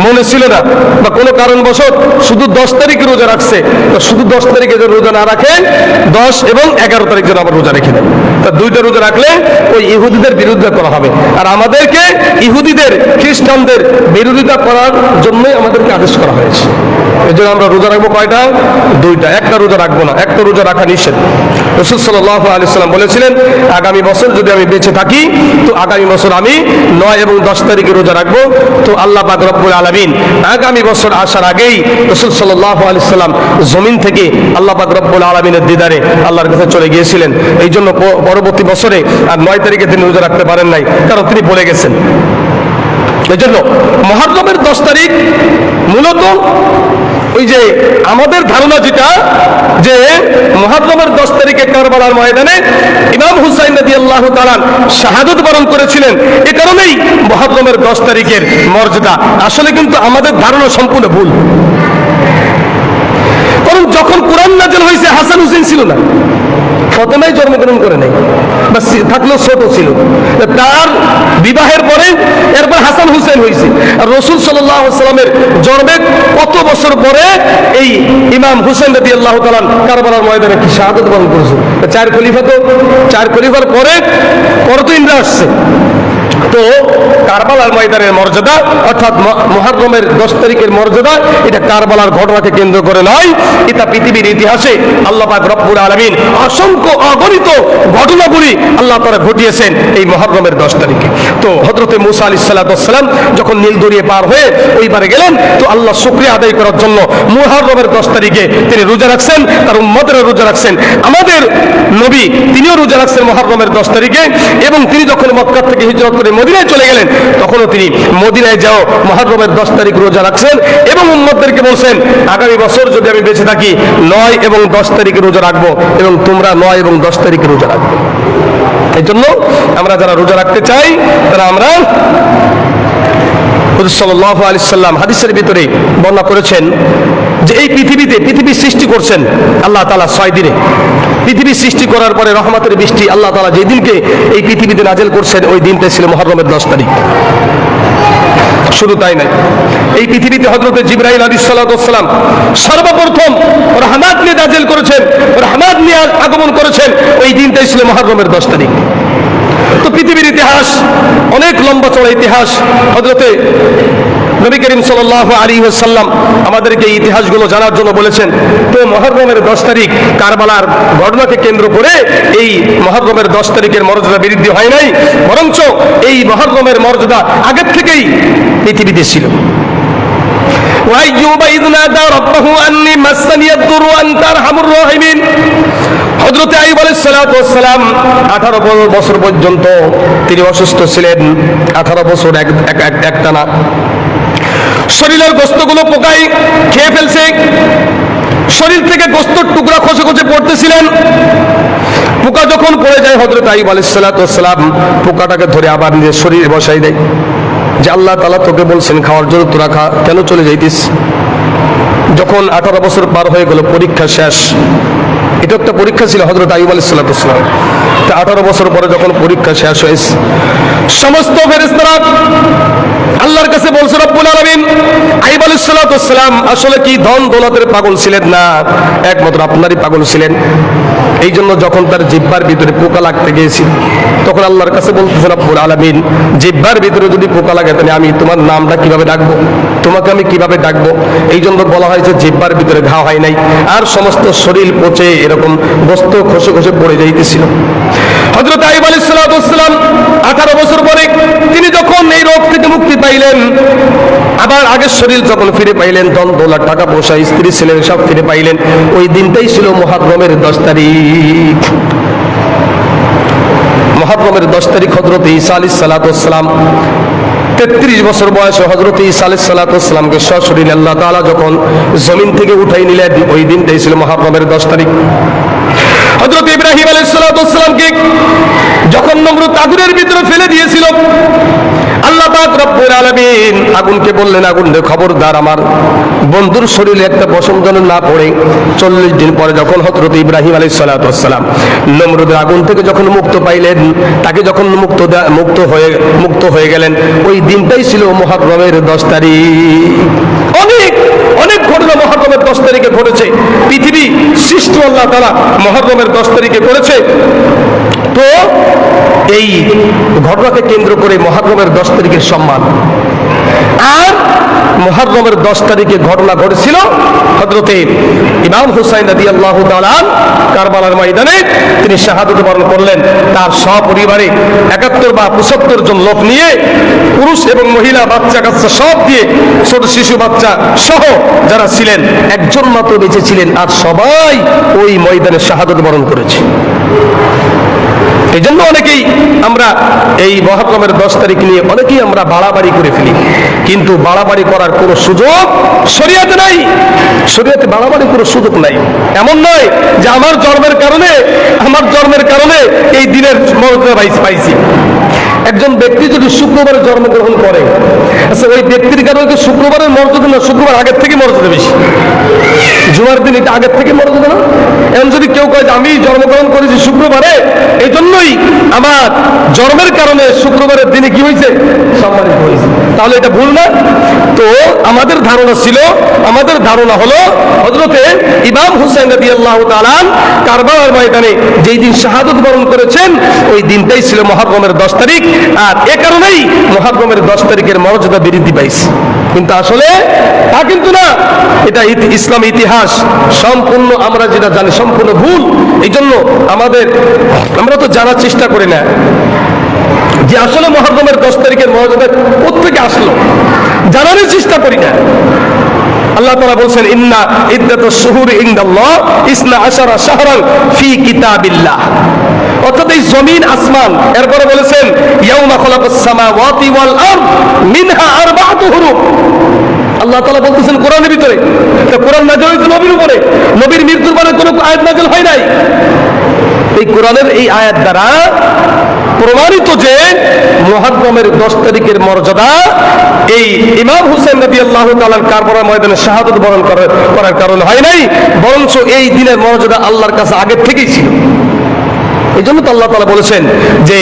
মনে ছিল না বা কোনো কারণবশত শুধু 10 তারিখে রোজা রাখছে, তো শুধু 10 তারিখে যদি রোজা না রাখে 10 এবং 11 তারিখ যেন আবার রোজা রেখে দেন। তা 2টা রোজা রাখলে ওই ইহুদিদের বিরুদ্ধে করা হবে। আর আমাদেরকে ইহুদিদের খ্রিস্টানদের বিরোধিতা করার জন্যই আমাদেরকে আদেশ করা হয়েছে। এই জন্য আমরা রোজা রাখবো কয়টা? 2টা। একটা রোজা রাখবো না, একটা রোজা রাখা নিষেধ। রাসূল সাল্লাল্লাহু আলাইহি সাল্লাম বলেছিলেন, আগামী বছর যদি আমি বেঁচে থাকি তো আগামী বছর আমি 9 এবং 10 তারিখে রোজা রাখবো। তো আল্লাহ পাক রব্বুল আলামিন আগামী বছর আসার আগেই রাসূল সাল্লাল্লাহু আলাইহি সাল্লাম জমিন থেকে আল্লাহ পাক রব্বুল আলামিনের দিদারে আল্লাহর কাছে চলে গিয়েছিলেন। এই জন্য পরবর্তী বছরে আর 9 তারিখে তিনি রোজা রাখতে পারেন নাই, কারণ তিনি বলে গেছেন। এই জন্য মুহররমের 10 তারিখ মূলত ওই যে আমাদের ধারণা যেটা যে মুহররমের 10 তারিখে কারবালার ময়দানে ইমাম হুসাইন রাদিয়াল্লাহু তাআলা শাহাদাত বরণ করেছিলেন, এ কারণেই মুহররমের 10 তারিখের মর্যাদা। আসলে কিন্তু আমাদের ধারণা সম্পূর্ণ ভুল। কারণ যখন কোরআন নাযিল হয়েছে হাসান হুসেন ছিল না, ফাতেমাই জন্মগ্রহণ করে নাই, বা থাকলেও ছোট ছিল। তার বিবাহের পরে এরপর হাসান হুসেন হয়েছে। আর রাসূল সাল্লাল্লাহু আলাইহি ওয়াসাল্লামের জন্মের কত বছর পরে এই ইমাম হুসেন রাদিয়াল্লাহু তাআলা কারবালার ময়দানে কি শাহাদাত বরণ করেছে? 4 খলিফার পরে তো ইন্দ্রা আসছে। তো কারবালার ময়দানের মর্যাদা অর্থাৎ মুহররমের 10 তারিখের মর্যাদা এটা কারবালার ঘটনাকে কেন্দ্র করে নয়, এটা পৃথিবীর ইতিহাসে আল্লাহ পাক রব্বুল আলামিন অসংখ্য অগণিত ঘটনাগুলি আল্লাহ তাআলা ঘটিয়েছেন এই মুহররমের 10 তারিখে। তো হযরতে মূসা আলাইহিস সালাম যখন নীল দরিয়া পার হয়ে ওইবারে গেলেন, তো আল্লাহ শুকরিয়া আদায় করার জন্য মুহররমের 10 তারিখে তিনি রোজা রাখছেন, তার উম্মতের রোজা রাখছেন। আমাদের নবী তিনিও রোজা রাখছেন মুহররমের 10 তারিখে, এবং তিনি যখন মক্কা থেকে হিজরত করে মদিনায় চলে গেলেন তখনও তিনি মদিনায় যাও মুহররমের 10 তারিখ রোজা রাখছেন এবং উম্মতদেরকে বলছেন, আগামী বছর যদি আমি বেঁচে থাকি 9 এবং 10 তারিখে রোজা রাখবো এবং তোমরা 9 এবং 10 তারিখে রোজা রাখবে। এই জন্য আমরা যারা রোজা রাখতে চাই তারা আমরা হুজুর সাল্লাল্লাহু আলাইহি সাল্লাম হাদিসের ভিতরে বর্ণনা করেছেন যে এই পৃথিবী সৃষ্টি করছেন আল্লাহ তাআলা 6 দিনে। পৃথিবী সৃষ্টি করার পরে রহমতের বৃষ্টি আল্লাহ তাআলা যে দিনকে এই পৃথিবীতে নাজিল করছেন ওই দিনটা ছিল মুহররমের 10 তারিখ। শুধু তাই নাই, এই পৃথিবীতে হযরতে জিবরাইল আলাইহিস সালাম সর্বপ্রথম রহমত নিয়ে নাজিল করেছেন, রহমত নিয়ে আগমন করেছেন, ওই দিনটাই ছিল মুহররমের 10 তারিখ। তো পৃথিবীর ইতিহাস অনেক লম্বা চড়া ইতিহাস। হযরতে নবী করিম সাল্লাল্লাহু আলাইহি ওয়াসাল্লাম আমাদেরকে এই ইতিহাসগুলো জানার জন্য বলেছেন। তো মুহররমের 10 তারিখ কারবালার ঘটনাকে কেন্দ্র করে এই মুহররমের 10 তারিখের মর্যাদা বৃদ্ধি হয় নাই, বরঞ্চ এই মুহররমের মর্যাদা আগের থেকেই পৃথিবীতে ছিল। ওয়াইয়ুবা ইয নাদা রাব্বাহু আন্নী মাসসানিয়া দুরু ওয়া আনতা আরহামুর রাহিমিন। হযরত আইয়ুব আলাইহিস সালাতু ওয়াস সালাম 18 বছর পর্যন্ত তিনি অসুস্থ ছিলেন। 18 বছর একটানা শরীরের গোশতগুলো পোকায় খেয়ে ফেলছে, শরীর থেকে গোশতের টুকরা খসে খসে পড়তেছিলেন। পোকা যখন পড়ে যায় হযরত আইয়ুব আলাইহিস সালাতু ওয়াস সালাম পোকাটাকে ধরে আবার নিজের শরীরে বসাই দেয় যে আল্লাহ তাআলা তোকে বলছেন খাওয়ার জন্য, তোরা খা, কেন চলে যাইতিস? যখন 18 বছর পার হয়ে গেল, পরীক্ষা শেষ। এটা একটা পরীক্ষা ছিল হযরত আইয়ুব আলাইহিস সালাতু ওয়াস সালাম। 18 বছর পরে যখন পরীক্ষা শেষ হয়েছে, সমস্ত ফেরেশতারা আল্লাহর কাছে বলছে, রব্বুল আলামিন আইয়ুব আলাইহিস সালাতু ওয়াস সালাম আসলে কি ধন দৌলতের পাগল ছিলেন না, একমাত্র আপনারই পাগল ছিলেন। এই জন্য যখন তার জিহ্বার ভিতরে পোকা লাগতে গিয়েছিল তখন আল্লাহর কাছে বলতেছে, রব্বুল আলামিন জিহ্বার ভিতরে যদি পোকা লাগে তাহলে আমি তোমার নামটা কিভাবে ডাকবো, তোমাকে আমি কিভাবে ডাকবো? এই জন্য বলা হয়েছে জিহ্বার ভিতরে ঘা হয় নাই, আর সমস্ত শরীর পচে এরকম গোশত খসে খসে পড়ে যাইতেছিল। হযরত আইয়ুব আলাইহিস সালাতু ওয়াস সালাম 18 বছর পরে তিনি যখন এই রোগ থেকে মুক্তি পাইলেন, আবার আগের শরীর যখন ফিরে পাইলেন, ধন দৌলত টাকা পয়সা স্ত্রী ছিলেন সব ফিরে পাইলেন, ওই দিনটাই ছিল মুহররমের 10 তারিখ। মুহররমের 10 তারিখ হযরত ঈসা আলাইহিস সালাতু ওয়াস সালাম 33 বছর বয়সে হযরত ঈসা আলাইহিস সালাতু ওয়াস সালামকে সশরীরে আল্লাহ তাআলা যখন জমিন থেকে উঠাই নিলেন, ওই দিনটাই ছিল মুহররমের 10 তারিখ। হযরত ইব্রাহিম আলাইহিস সালাতু ওয়াস সালামকে যখন নমরুদ আগুনের ভিতরে ফেলে দিয়েছিল, আল্লাহ পাক রব্বুল আলামিন আগুনকে বললেন, আগুন রে খবরদার আমার বন্ধুর শরীরে একটা পশম যেন না পড়ে। 40 দিন পরে যখন হযরত ইব্রাহিম আলাইহিস সালাতু ওয়াস সালাম নমরুদের আগুন থেকে যখন মুক্ত পাইলেন, তাকে যখন মুক্ত হয়ে গেলেন, ওই দিনটাই ছিল মুহররমের 10 তারিখ। অনেক অনেক ঘটনা মুহররমের 10 তারিখে ঘটেছে। পৃথিবী সৃষ্টি আল্লাহ তাআলা মুহররমের 10 তারিখে করেছে। তো এই ঘটনাকে কেন্দ্র করে মুহররমের 10 তারিখের সম্মান। আর মুহররমের 10 তারিখে ঘটনা ঘটেছিল হযরতে ইমাম হুসাইন রাদিয়াল্লাহু তাআলা কারবালার ময়দানে তিনি শাহাদাত বরণ করলেন। তার সপরিবারে 71 বা 75 জন লোক নিয়ে, পুরুষ এবং মহিলা, বাচ্চা কাচ্চা সব দিয়ে, ছোট শিশু বাচ্চা সহ যারা ছিলেন, একজন মাত্র বেঁচে ছিলেন, আর সবাই ওই ময়দানে শাহাদাত বরণ করেছে। এই জন্য অনেকেই আমরা এই মুহররমের 10 তারিখ নিয়ে অনেকেই আমরা বাড়াবাড়ি করে ফেলি, কিন্তু বাড়াবাড়ি করার কোনো সুযোগ শরীয়তে নাই। শরীয়তে বাড়াবাড়ি কোনো সুযোগ নাই। এমন নয় যে আমার জন্মের কারণে এই দিনের মর্যাদা পাইছি। একজন ব্যক্তি যদি শুক্রবারে জন্মগ্রহণ করে, আচ্ছা ওই ব্যক্তির কারণে কি শুক্রবারের মর্যাদা না শুক্রবার আগের থেকে মর্যাদা বেশি? জুমার দিন এটা আগের থেকে মর্যাদা না? এখন যদি কেউ কয় যে আমি জন্মগ্রহণ করেছি শুক্রবারে, এই জন্যই আমার জন্মের কারণে শুক্রবারের দিনে কি হয়েছে? সম্মানিত হয়েছে, তাহলে এটা ভুল না? তো আমাদের ধারণা হলো হযরতে ইমাম হুসাইন রাদিয়াল্লাহু তাআলা কারবালার ময়দানে যেই দিন শাহাদাত বরণ করেছেন, ওই দিনটাই ছিল মুহররমের 10 তারিখ। আর এ কারণেই মুহররমের 10 তারিখের মর্যাদা বৃদ্ধি পাইছে। কিন্তু আসলে তা কিন্তু না। এটা ইসলাম ইতিহাস সম্পূর্ণ আমরা যেটা জানি সম্পূর্ণ ভুল। এই জন্য আমরা তো জানার চেষ্টা করি না যে আসলে মুহররমের 10 তারিখের মর্যাদা কোত্থেকে আসলো, জানার চেষ্টা করি না। আল্লাহ তাআলা বলছেন, ইন্না ইদ্দাতুশ শুহুরি ইনদাল্লাহ 12 শাহরান ফি কিতাবিল্লাহ। অর্থাৎ এই জমিন আসমান, এরপরে বলেছেন ইয়াউমা খালাকাস সামাওয়াতি ওয়াল আরদ মিনহা আরবাআতু হুরুম। আল্লাহ তাআলা বলতেছেন কোরআনের ভিতরে, কোরআন নাযিল হয়েছে নবীর উপরে, নবীর মৃত্যুর পরে কোনো আয়াত নাযিল হয় নাই। এই কোরআনের এই আয়াত দ্বারা প্রমাণিত যে মুহররমের 10 তারিখের মর্যাদা এই ইমাম হুসাইন রাদিয়াল্লাহু তাআলার কারবালার ময়দানে শাহাদাত বরণ করার কারণে হয় নাই, বরঞ্চ এই দিনের মর্যাদা আল্লাহর কাছে আগের থেকেই ছিল। এই জন্য তো আল্লাহ তাআলা বলেছেন যে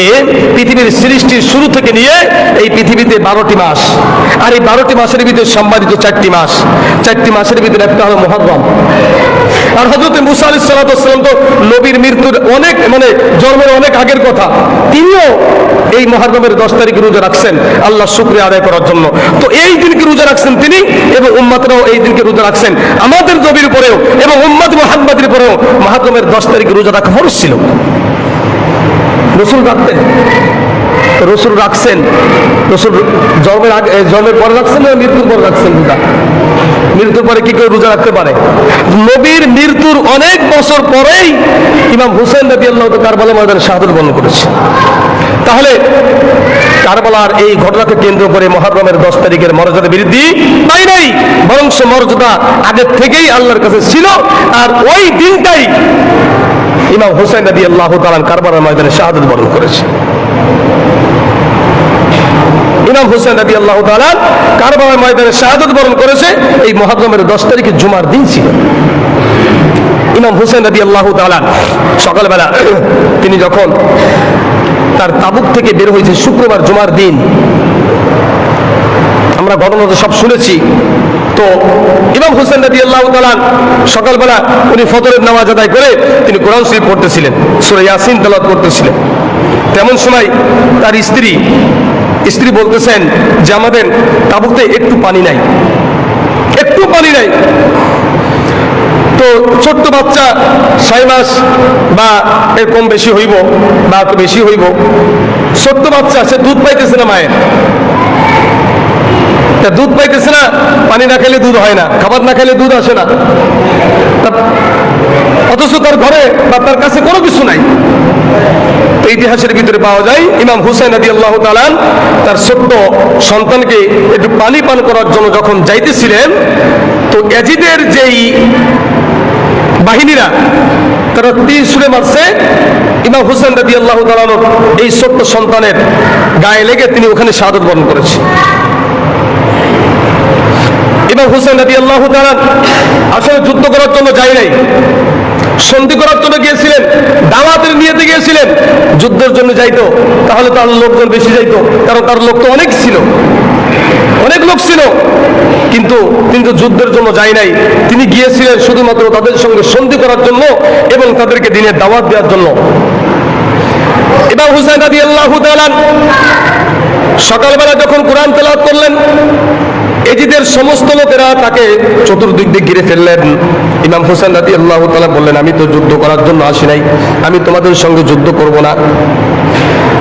পৃথিবীর সৃষ্টির শুরু থেকে নিয়ে এই পৃথিবীতে 12টি মাস, আর এই 12টি মাসের ভিতরে সম্মানিত 4টি মাস। 4টি মাসের ভিতরে একটা হলো মুহররম। আর হযরত মুসা আলাইহিস সালাতু ওয়াস সালাম তো নবীর মৃত্যুর জন্মের অনেক আগের কথা, তিনিও এই মুহররমের 10 তারিখ রোজা রাখছেন আল্লাহ শুকরিয়া আদায় করার জন্য। তো এই দিনকে রোজা রাখছেন তিনি, এবং উম্মতরাও এই দিনকে রোজা রাখছেন। আমাদের নবীর উপরেও এবং উম্মত মুহাম্মাদের উপরেও মুহররমের 10 তারিখ রোজা রাখা ফরজ ছিল। রসুল রাখতেন, রসুল রাখছেন। রসুল জন্মের পরে রাখছেন না মৃত্যুর পরে রাখছেন রোজা? মৃত্যুর পরে কি করে রোজা রাখতে পারে? নবীর মৃত্যুর অনেক বছর পরেই ইমাম হুসাইন রাদিয়াল্লাহু তাআলা কারবালার ময়দানে শাহাদাত বরণ করেছে। তাহলে কারবালার এই ঘটনাকে কেন্দ্র করে মুহররমের 10 তারিখের মর্যাদা বৃদ্ধি পাই নাই, বরং মর্যাদা আগের থেকেই আল্লাহর কাছে ছিল। আর ওই দিনটাই ইমাম হুসাইন রাদিয়াল্লাহু তাআলা কারবালার ময়দানে শাহাদাত বরণ করেছে। ইমাম হুসাইন রাদিয়াল্লাহু তাআলা কারবালার ময়দানে শাহাদাত বরণ করেছে এই মুহররমের 10 তারিখে জুমার দিন ছিল। ইমাম হুসাইন রাদিয়াল্লাহু তাআলা সকালবেলা তিনি যখন তার তাবুক থেকে বের হয়েছে শুক্রবার জুমার দিন, আমরা ঘটনা তো সব শুনেছি। তো ইমাম হুসাইন রাদিয়াল্লাহু তাআলা সকালবেলা উনি ফজরের নামাজ আদায় করে তিনি কোরআন শরীফ পড়তেছিলেন, সূরা ইয়াসিন তেলাওয়াত করতেছিলেন। তেমন সময় তার স্ত্রী বলতেছেন যে আমাদের তাবুতে একটু পানি নাই। তো ছোট্ট বাচ্চা 6 মাস বা এর কম বেশি হইব বা একটু বেশি হইব, ছোট্ট বাচ্চা, সে দুধ পাইতেছে না মায়ের, দুধ পাইতেছে না। পানি না খেলে দুধ হয় না, খাবার না খেলে দুধ আসে না। অথচ তার ঘরে বা তার কাছে কোনো কিছু নাই। তো ইতিহাসের ভিতরে পাওয়া যায় ইমাম হুসাইন রাদিয়াল্লাহু তাআলা তার ছোট্ট সন্তানকে একটু পানি পান করার জন্য যখন যাইতেছিলেন, তো ইয়াজিদের যেই বাহিনীরা তারা তীর ছুঁড়ে মারছে, ইমাম হুসাইন রাদিয়াল্লাহু তাআলা এই ছোট্ট সন্তানের গায়ে লেগে তিনি ওখানে শাহাদাত বরণ করেছেন। ইমাম হুসাইন রাদিয়াল্লাহু তাআলা আসলে যুদ্ধ করার জন্য যায় নাই, সন্ধি করার জন্য গিয়েছিলেন, দাওয়াতের নিয়তে গিয়েছিলেন। যুদ্ধের জন্য যাইতো তাহলে তার লোকজন বেশি যাইতো, কারণ তার লোক তো অনেক ছিল, অনেক লোক ছিল, কিন্তু কিন্তু যুদ্ধের জন্য যায় নাই। তিনি গিয়েছিলেন শুধুমাত্র তাদের সঙ্গে সন্ধি করার জন্য এবং তাদেরকে দিনের দাওয়াত দেওয়ার জন্য। ইমাম হুসাইন রাদিয়াল্লাহু তাআলা সকালবেলা যখন কোরআন তেলাওয়াত করলেন, এজিদের সমস্ত লোকেরা তাকে চতুর্দিক দিয়ে ঘিরে ফেললেন। ইমাম হুসাইন রাদিয়াল্লাহু তাআলা বললেন, আমি তো যুদ্ধ করার জন্য আসি নাই, আমি তোমাদের সঙ্গে যুদ্ধ করব না।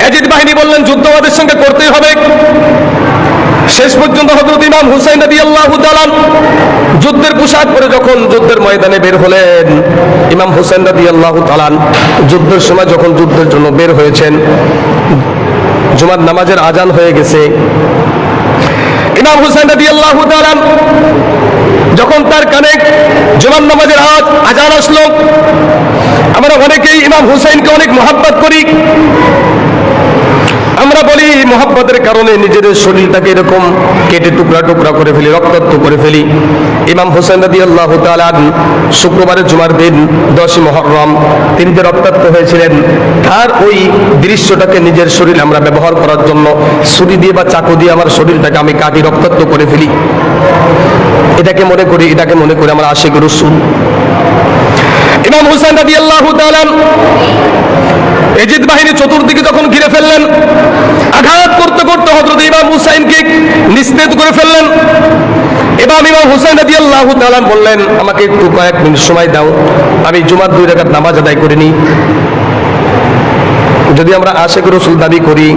এজিদ বাহিনী বললেন, যুদ্ধ আমাদের সঙ্গে করতেই হবে। শেষ পর্যন্ত হযরত ইমাম হুসাইন রাদিয়াল্লাহু তাআলা যুদ্ধের পোশাক পরে যখন যুদ্ধের ময়দানে বের হলেন, ইমাম হুসাইন রাদিয়াল্লাহু তাআলা যুদ্ধের সময় যখন যুদ্ধের জন্য বের হয়েছেন, জুমার নামাজের আজান হয়ে গেছে। ইমাম হুসাইন রাদিয়াল্লাহু তাআলা যখন তার কানে জুমার নামাজের আজান আসলো, আমরা অনেকেই ইমাম হুসাইনকে অনেক মহব্বত করি। আমরা বলি মহব্বতের কারণে নিজেদের শরীরটাকে এরকম কেটে টুকরা টুকরা করে ফেলি, রক্তাক্ত করে ফেলি। ইমাম হুসাইন রাদিয়াল্লাহু তাআলা শুক্রবারের জুমার দিন 10 মুহররম তিনি যে রক্তাক্ত হয়েছিলেন, তার ওই দৃশ্যটাকে নিজের শরীর আমরা ব্যবহার করার জন্য ছুরি দিয়ে বা চাকু দিয়ে আমার শরীরটাকে আমি কাটি, রক্তাক্ত করে ফেলি। এটাকে মনে করি আমরা আশিক রাসূল। ইমাম হুসাইন রাদিয়াল্লাহু তাআলা এজিদ বাহিনী চতুর্দিকে যখন ঘিরে ফেললেন, আঘাত করতে করতে হযরত ইমাম হুসাইনকে নিস্তেজ করে ফেললেন। ইমাম হুসাইন রাদিয়াল্লাহু তাআলা বললেন, আমাকে একটু কয়েক মিনিট সময় দাও, আমি জুমার 2 রাকাত নামাজ আদায় করে নিই। যদি আমরা আশিক রাসূল দাবি করি,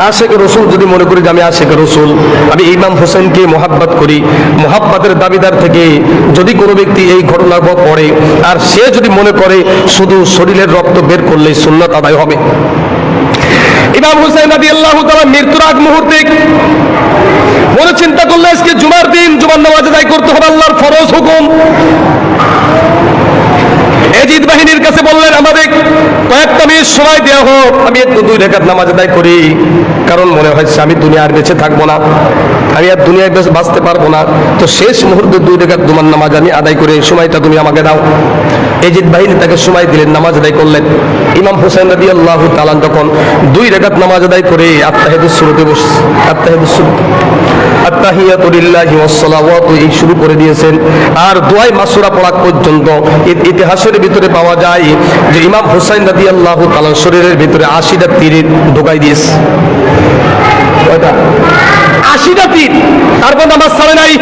আশিক রাসূল যদি মনে করি যে আমি আশিক রাসূল, আমি ইমাম হুসাইনকে মহব্বত করি, মহব্বতের দাবিদার থেকে যদি কোনো ব্যক্তি এই ঘটনা পড়ে আর সে যদি মনে করে শুধু শরীরের রক্ত বের করলেই সুন্নাত আদায় হবে, ইমাম হুসাইন রাদিয়াল্লাহু তাআলা মৃত্যুর আগ মুহূর্তে মনে চিন্তা করলে আজকে জুমার দিন, জুমার নামাজ আদায় করতে হবে, আল্লাহর ফরজ হুকুম। এজিদ বাহিনীর কাছে বললেন, আমাদের কয়েকটা মিনিট সময় দেওয়া হোক, আমি একটু 2 রাকাত নামাজ আদায় করি, কারণ মনে হচ্ছে আমি দুনিয়ার বেঁচে থাকবো না, আমি আর দুনিয়ায় বাঁচতে পারবো না। তো শেষ মুহূর্তে 2 রাকাত জুমার নামাজ আমি আদায় করে এই সময়টা তুমি আমাকে দাও। এজিদ বাহিনী তাকে সময় দিলেন, নামাজ আদায় করলেন। ইমাম হুসাইন রাদিয়াল্লাহু তাআলা যখন 2 রাকাত নামাজ আদায় করে আত্তাহিয়াতুস সুরতে বসে, আত্তাহিয়াতু লিল্লাহি ওয়াস সালাওয়াতু এই শুরু করে দিয়েছেন। আর দোয়াই মাসুরা পড়া পর্যন্ত ইতিহাসের ভিতরে পাওয়া যায় যে ইমাম হুসাইন রাদিয়াল্লাহু তাআলা শরীরের ভিতরে 80টা তীর ঢোকাই দিয়েছে। কয়টা? 80টা তীর। তারপর নামাজ ছাড়ে নাই।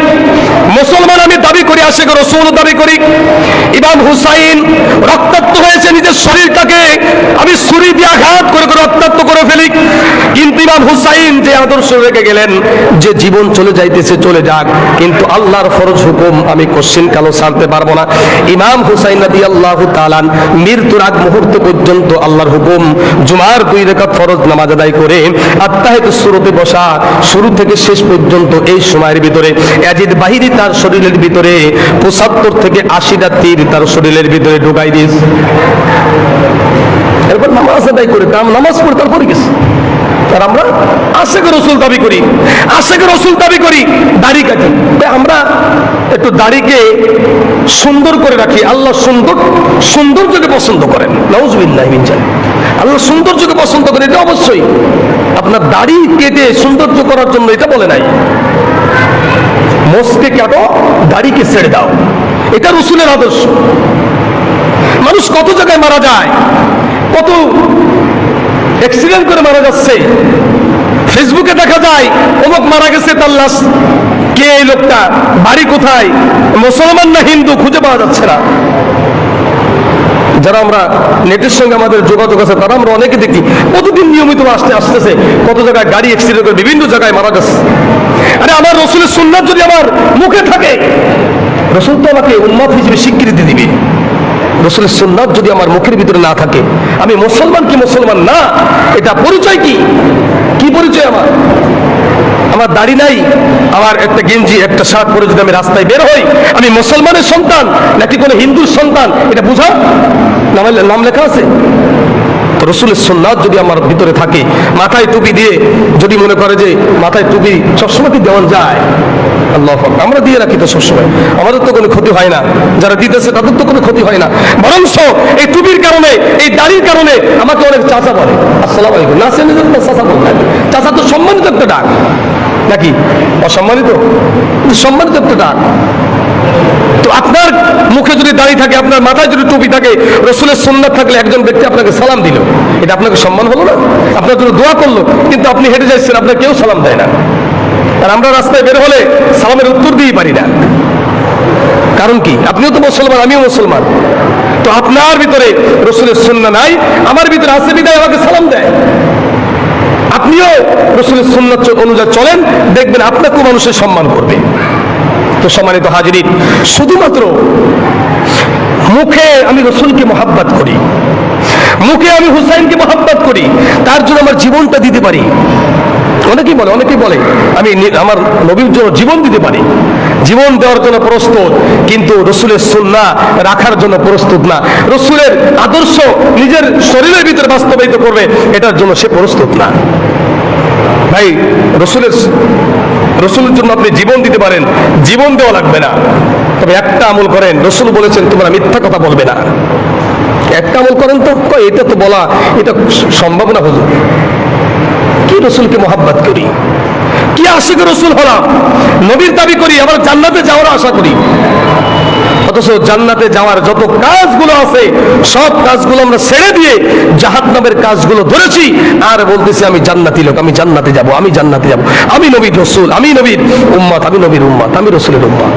মুসলমান আমি দাবি করি, আশিক রাসূল দাবি করি, ইমাম হুসাইন রক্তাক্ত হয়েছে, নিজের শরীরটাকে আমি ছুরি দিয়ে আঘাত করে রক্তাক্ত করে ফেলি। কিন্তু ইমাম হুসাইন যে আদর্শ রেখে গেলেন যে জীবন চলে যাইতেছে চলে যাক, কিন্তু আল্লাহর ফরজ হুকুম আমি কোশ্চিন কালো ছাড়তে পারবো না। ইমাম হুসাইন রাদিয়াল্লাহু তাআলা মৃত্যুর আগ মুহূর্ত পর্যন্ত আল্লাহর হুকুম জুমার 2 রাকাত ফরজ নামাজ আদায় করে আত্তাহিয়াতুস সুরতে বসা, শুরু থেকে শেষ পর্যন্ত এই সময়ের ভিতরে ইয়াজিদ বাহিনী তার শরীরের ভিতরে 75 থেকে 80টা তীর তার শরীরের ভিতরে ঢুকাই দিয়েছে। এরপর নামাজ আদায় করে নামাজ পড়ে তারপরে গেছে। আর আমরা আশিক রাসূল দাবি করি, আশিক রাসূল দাবি করি, দাড়ি কাটি। আমরা একটু দাড়িকে সুন্দর করে রাখি। আল্লাহ সৌন্দর্যকে পছন্দ করেন, নাউযুবিল্লাহি মিন যালিক। আল্লাহ সৌন্দর্যকে পছন্দ করেন, এটা অবশ্যই। আপনার দাড়ি কেটে সৌন্দর্য করার জন্য এটা বলে নাই, মোচকে কাটো, দাড়িকে ছেড়ে দাও, এটা রাসূলের আদর্শ। মানুষ কত জায়গায় মারা যায়, কত অ্যাক্সিডেন্ট করে মারা যাচ্ছে, ফেসবুকে দেখা যায় অমুক মারা গেছে, তার লাশ, কে এই লোকটা, বাড়ি কোথায়, মুসলমান না হিন্দু, খুঁজে পাওয়া যাচ্ছে না। যারা আমরা নেটের সঙ্গে আমাদের যোগাযোগ আছে তারা আমরা অনেকে দেখি প্রতিদিন নিয়মিত আসতেছে, কত জায়গায় গাড়ি অ্যাক্সিডেন্ট করে বিভিন্ন জায়গায় মারা যাচ্ছে। আরে আমার রাসূলের সুন্নাত যদি আমার মুখে থাকে, রাসূল তো আমাকে উম্মত হিসেবে স্বীকৃতি দিবে। রাসূলের সুন্নাত যদি আমার মুখের ভিতরে না থাকে, আমি মুসলমান কি মুসলমান না, এটা পরিচয় কি? কি পরিচয় আমার? আমার দাড়ি নাই, আমার একটা গেঞ্জি একটা শার্ট পরে যদি আমি রাস্তায় বের হই, আমি মুসলমানের সন্তান নাকি কোনো হিন্দুর সন্তান, এটা বুঝা নাম লেখা আছে? রাসূলের সুন্নাত যদি আমার ভিতরে থাকে, মাথায় টুপি দিয়ে যদি মনে করে যে মাথায় টুপি সবসময় কি দেওয়া যায়, আল্লাহু আকবার, আমরা দিয়ে রাখি তো সবসময়, আমাদের তো কোনো ক্ষতি হয় না, যারা দিতেছে তাদের তো কোনো ক্ষতি হয় না, বরঞ্চ এই টুপির কারণে, এই দাড়ির কারণে আমাকে অনেক চাচা বলে, আসসালামু আলাইকুম, না চেনে যেন চাচা বলতেন, চাচা তো সম্মানিত একটা ডাক নাকি অসম্মানিত? সম্মানিত একটা ডাক। তো আপনার মুখে যদি দাড়ি থাকে, আপনার মাথায় যদি টুপি থাকে, রাসূলের সুন্নাত থাকলে একজন ব্যক্তি আপনাকে সালাম দিল, এটা আপনাকে সম্মান হলো না? আপনার জন্য দোয়া করলো, কিন্তু আপনি হেঁটে যাচ্ছেন, আপনার কেউ সালাম দেয় না। আর আমরা রাস্তায় বের হলে সালামের উত্তর দিয়েই পারি না। কারণ কি? আপনিও তো মুসলমান, আমিও মুসলমান। তো আপনার ভিতরে রাসূলের সুন্নাত নাই, আমার ভিতরে আছে বিধায় আমাকে সালাম দেয়। আপনিও রাসূলের সুন্নাত অনুযায়ী চলেন, দেখবেন আপনাকেও মানুষের সম্মান করবে। তো সম্মানিত হাজিরিন, শুধুমাত্র মুখে আমি রাসূলকে মহব্বত করি, মুখে আমি হুসাইনকে মহব্বত করি, তার জন্য আমার জীবনটা দিতে পারি। অনেকেই বলে আমি আমার নবীর জন্য জীবন দিতে পারি, জীবন দেওয়ার জন্য প্রস্তুত, কিন্তু রাসূলের সুন্নাহ রাখার জন্য প্রস্তুত না, রাসূলের আদর্শ নিজের শরীরের ভিতরে বাস্তবায়িত করবে, এটার জন্য সে প্রস্তুত না। ভাই, রাসূলের জন্য আপনি জীবন দিতে পারেন, জীবন দেওয়া লাগবে না, তবে একটা আমল করেন, রাসূল বলেছেন তোমরা মিথ্যা কথা বলবে না। একটা আমল করেন তো, এটা তো বলা এটা সম্ভব না হুজুর। কি রাসূলকে মহব্বত করি, কি আশিক রাসূল হলাম, নবীর দাবি করি, আবার জান্নাতে যাওয়ার আশা করি, অথচ জান্নাতে যাওয়ার যত কাজগুলো আছে সব কাজগুলো আমরা ছেড়ে দিয়ে জাহান্নামের কাজগুলো ধরেছি, আর বলতেছি আমি জান্নাতি লোক, আমি জান্নাতে যাব, আমি জান্নাতে যাব, আমি নবীর রাসূল, আমি নবীর উম্মত, আমি নবীর উম্মত, আমি রাসূলের উম্মত।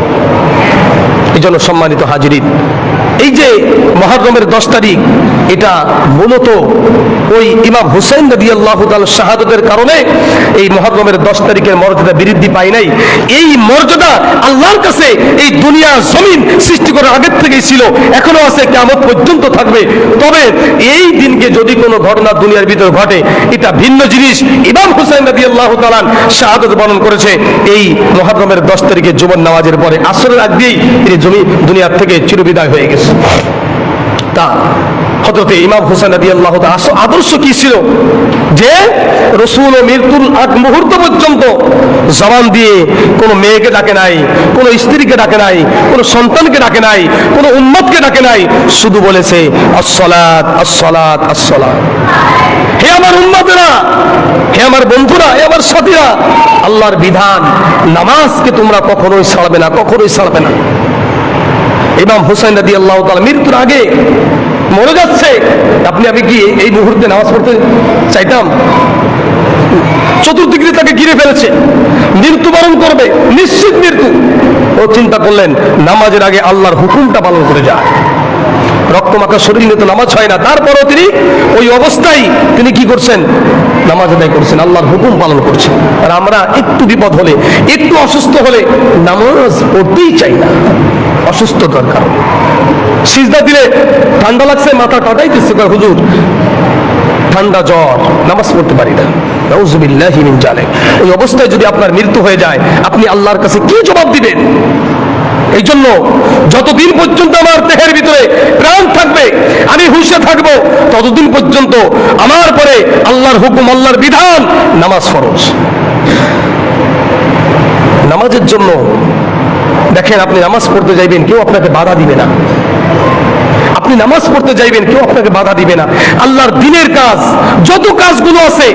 এই জন্য সম্মানিত হাজিরিন, এই যে মুহররমের 10 তারিখ, এটা মূলত ওই ইমাম হুসাইন রাদিয়াল্লাহু তাআলা শাহাদাতের কারণে এই মুহররমের 10 তারিখের মর্যাদা বৃদ্ধি পায় নাই। এই মর্যাদা আল্লাহর কাছে এই দুনিয়া জমিন সৃষ্টি করার আগের থেকেই ছিল, এখনো আছে, কিয়ামত পর্যন্ত থাকবে। তবে এই দিনকে যদি কোনো ঘটনা দুনিয়ার ভিতর ঘটে, এটা ভিন্ন জিনিস। ইমাম হুসাইন রাদিয়াল্লাহু তাআলা শাহাদাত বরণ করেছে এই মুহররমের 10 তারিখে জুমার নামাজের পরে, আসরের আগ দিয়েই তিনি দুনিয়ার থেকে চিরবিদায় হয়ে গেছে। তা হযরতে ইমাম হুসাইন রাদিয়াল্লাহু তাআলা আদর্শ কি ছিল, যে রাসূল মৃত্যুর আগ মুহূর্ত পর্যন্ত জবান দিয়ে কোনো মেয়েকে ডাকে নাই, কোনো স্ত্রীকে ডাকে নাই, কোনো সন্তানকে ডাকে নাই, কোনো উম্মতকে ডাকে নাই, শুধু বলেছে আসসালাত আসসালাত আসসালাত। হে আমার উম্মতেরা, হে আমার বন্ধুরা, হে আমার সাথীরা, আল্লাহর বিধান নামাজকে তোমরা কখনোই ছাড়বে না, কখনোই ছাড়বে না। ইমাম হুসাইন রাদিয়াল্লাহু তাআলা মৃত্যুর আগে মরে যাচ্ছে, আমি কি এই মুহূর্তে নামাজ পড়তে চাইতাম? চতুর্দিকে তাকে ঘিরে ফেলেছে, মৃত্যুবরণ করবে, নিশ্চিত মৃত্যু। ও চিন্তা করলেন নামাজের আগে আল্লাহর হুকুমটা পালন করে যায়। রক্তমাখা শরীর নিয়ে তো নামাজ হয় না, তারপরও তিনি ওই অবস্থায় তিনি কি করছেন? নামাজ আদায় করছেন, আল্লাহর হুকুম পালন করছেন। আর আমরা একটু বিপদ হলে, একটু অসুস্থ হলে নামাজ পড়তেই চাই না, অসুস্থতার কারণে। সিজদা দিলে ঠান্ডা লাগছে, মাথা কাটাইতেছে, হুজুর ঠান্ডা জ্বর, নামাজ পড়তে পারি না, নাউযুবিল্লাহি মিন যালিক। এই অবস্থায় যদি আপনার মৃত্যু হয়ে যায়, আপনি আল্লাহর কাছে কি জবাব দিবেন? এই জন্য যতদিন পর্যন্ত আমার দেহের ভিতরে প্রাণ থাকবে, আমি হুঁশে থাকবো, ততদিন পর্যন্ত আমার পরে আল্লাহর হুকুম, আল্লাহর বিধান, নামাজ ফরজ। নামাজের জন্য দেখেন, আপনি নামাজ পড়তে যাইবেন, কেউ আপনাকে বাধা দিবে না। আপনি নামাজ পড়তে যাইবেন, কেউ আপনাকে বাধা দিবে না। আল্লাহর দ্বীনের কাজ যত কাজগুলো আছে,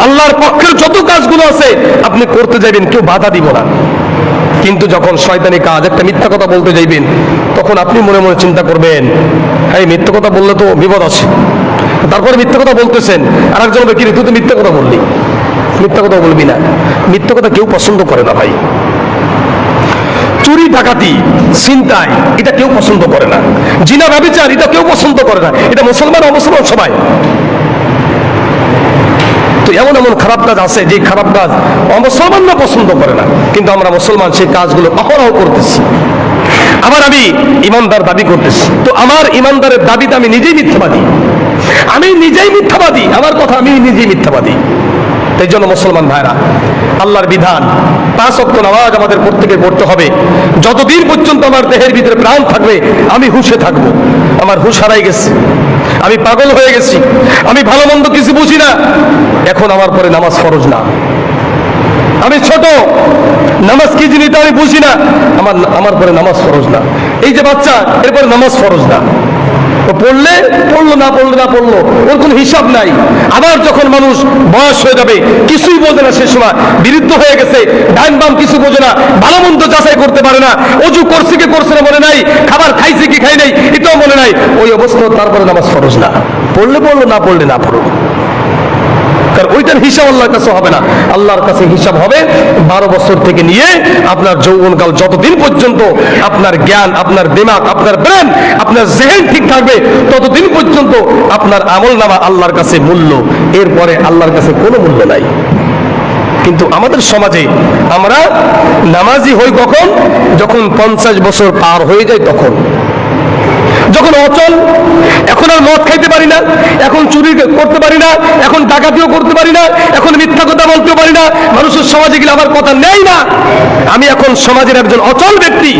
আল্লাহর পক্ষের যত কাজগুলো আছে, আপনি করতে যাইবেন, কেউ বাধা দিব না। কিন্তু যখন শয়তানি কাজ, একটা মিথ্যা কথা বলতে যাইবেন, তখন আপনি মনে মনে চিন্তা করবেন, হ্যাঁ মিথ্যা কথা বললে তো বিপদ আছে। তারপরে মিথ্যা কথা বলতেছেন, আর একজন বলবে, তুই তো মিথ্যা কথা বললি। মিথ্যা কথা বলবি না, মিথ্যা কথা কেউ পছন্দ করে না ভাই। চুরি ডাকাতি ছিনতাই এটা কেউ পছন্দ করে না, জিনা ব্যভিচার এটা কেউ পছন্দ করে না, এটা মুসলমান অমুসলমান সবাই। তো এমন এমন খারাপ কাজ আছে, যে খারাপ কাজ অমুসলমানরা পছন্দ করে না, কিন্তু আমরা মুসলমান সেই কাজগুলো অহরহ করতেছি। আবার আমি ইমানদার দাবি করতেছি, তো আমার ইমানদারের দাবিতে আমি নিজেই মিথ্যাবাদী, আমি নিজেই মিথ্যাবাদী, আমার কথা আমি নিজেই মিথ্যাবাদী। এই জন্য মুসলমান ভাইরা, আল্লাহর বিধান 5 ওয়াক্ত নামাজ আমাদের প্রত্যেকে পড়তে হবে। যতদিন পর্যন্ত আমার দেহের ভিতরে প্রাণ থাকবে আমি হুঁশে থাকবো। আমার হুঁশ হারাই গেছে, আমি পাগল হয়ে গেছি, আমি ভালো মন্দ কিছু বুঝি না। এখন আমার পরে নামাজ ফরজ না, আমি ছোট, নামাজ কি জিনিস আমি বুঝি না, আমার পরে নামাজ ফরজ না। এই যে বাচ্চা, এরপরে নামাজ ফরজ না, পড়লে পড়লো, না পড়লে না পড়লো, ওর কোনো হিসাব নাই। আবার যখন মানুষ বয়স হয়ে যাবে, কিছুই বোঝে না, সে সময় বিরুদ্ধ হয়ে গেছে, ডান বাম কিছু বোঝে না, ভালো মন্দ যাচাই করতে পারে না, অজু করছে কি করছে না মনে নাই, খাবার খাইছে কি খাই নাই এটাও মনে নাই, ওই অবস্থা তারপরে নামাজ ফরজ না। পড়লে পড়লো, না পড়লে না পড়ো, কারণ ওইটার হিসাব আল্লাহর কাছে হবে না। আল্লাহর কাছে হিসাব হবে 12 বছর থেকে নিয়ে আপনার যৌবনকাল, যতদিন পর্যন্ত আপনার জ্ঞান, আপনার দিমাগ, আপনার ব্রেন, আপনার জেহেন ঠিক থাকবে, ততদিন পর্যন্ত আপনার আমলনামা আল্লাহর কাছে মূল্য। এরপরে আল্লাহর কাছে কোনো মূল্য নাই। কিন্তু আমাদের সমাজে আমরা নামাজি হই কখন? যখন 50 বছর পার হয়ে যায়, তখন যখন অচল, এখন আর মদ খাইতে পারি না, এখন চুরি করতে পারি না, এখন ডাকাতিও করতে পারি না, এখন মিথ্যা কথা বলতেও পারি না, মানুষের সমাজে গেলে আমার কথা নেই না, আমি এখন সমাজের একজন অচল ব্যক্তি।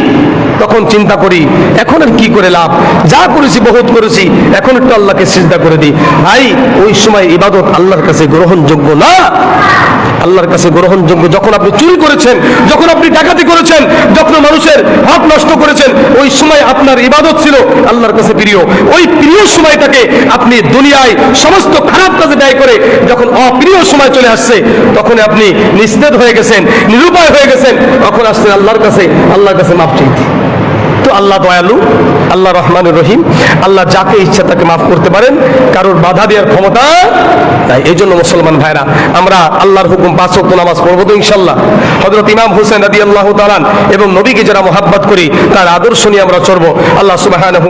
তখন চিন্তা করি, এখন আর কি করে লাভ, যা করেছি বহুত করেছি, এখন একটু আল্লাহকে সিজদা করে দিই। ভাই, ওই সময় ইবাদত আল্লাহর কাছে গ্রহণযোগ্য না। আল্লাহর কাছে গ্রহণযোগ্য যখন আপনি চুরি করেছেন, যখন আপনি ডাকাতি করেছেন, যখন মানুষের হক নষ্ট করেছেন, ওই সময় আপনার ইবাদত ছিল আল্লাহর কাছে প্রিয়। ওই প্রিয় সময়টাকে আপনি দুনিয়ায় সমস্ত খারাপ কাজে ব্যয় করে যখন অপ্রিয় সময় চলে আসছে, তখন আপনি নিস্তেজ হয়ে গেছেন, নিরুপায় হয়ে গেছেন, তখন আসছেন আল্লাহর কাছে মাপ চাইতে। তো আল্লাহ দয়ালু, আল্লাহ রহমানুর রহিম, আল্লাহ যাকে ইচ্ছা তাকে মাফ করতে পারেন, কারোর বাধা দেওয়ার ক্ষমতা নাই। এই জন্য মুসলমান ভাইরা, আমরা আল্লাহর হুকুম 5 ওয়াক্ত নামাজ পড়বো তো ইনশাল্লাহ। হযরত ইমাম হুসাইন রাদিয়াল্লাহু তাআলা এবং নবীকে যারা মহাব্বত করি, তার আদর্শ নিয়ে আমরা চলবো। আল্লাহ সুবহানাহু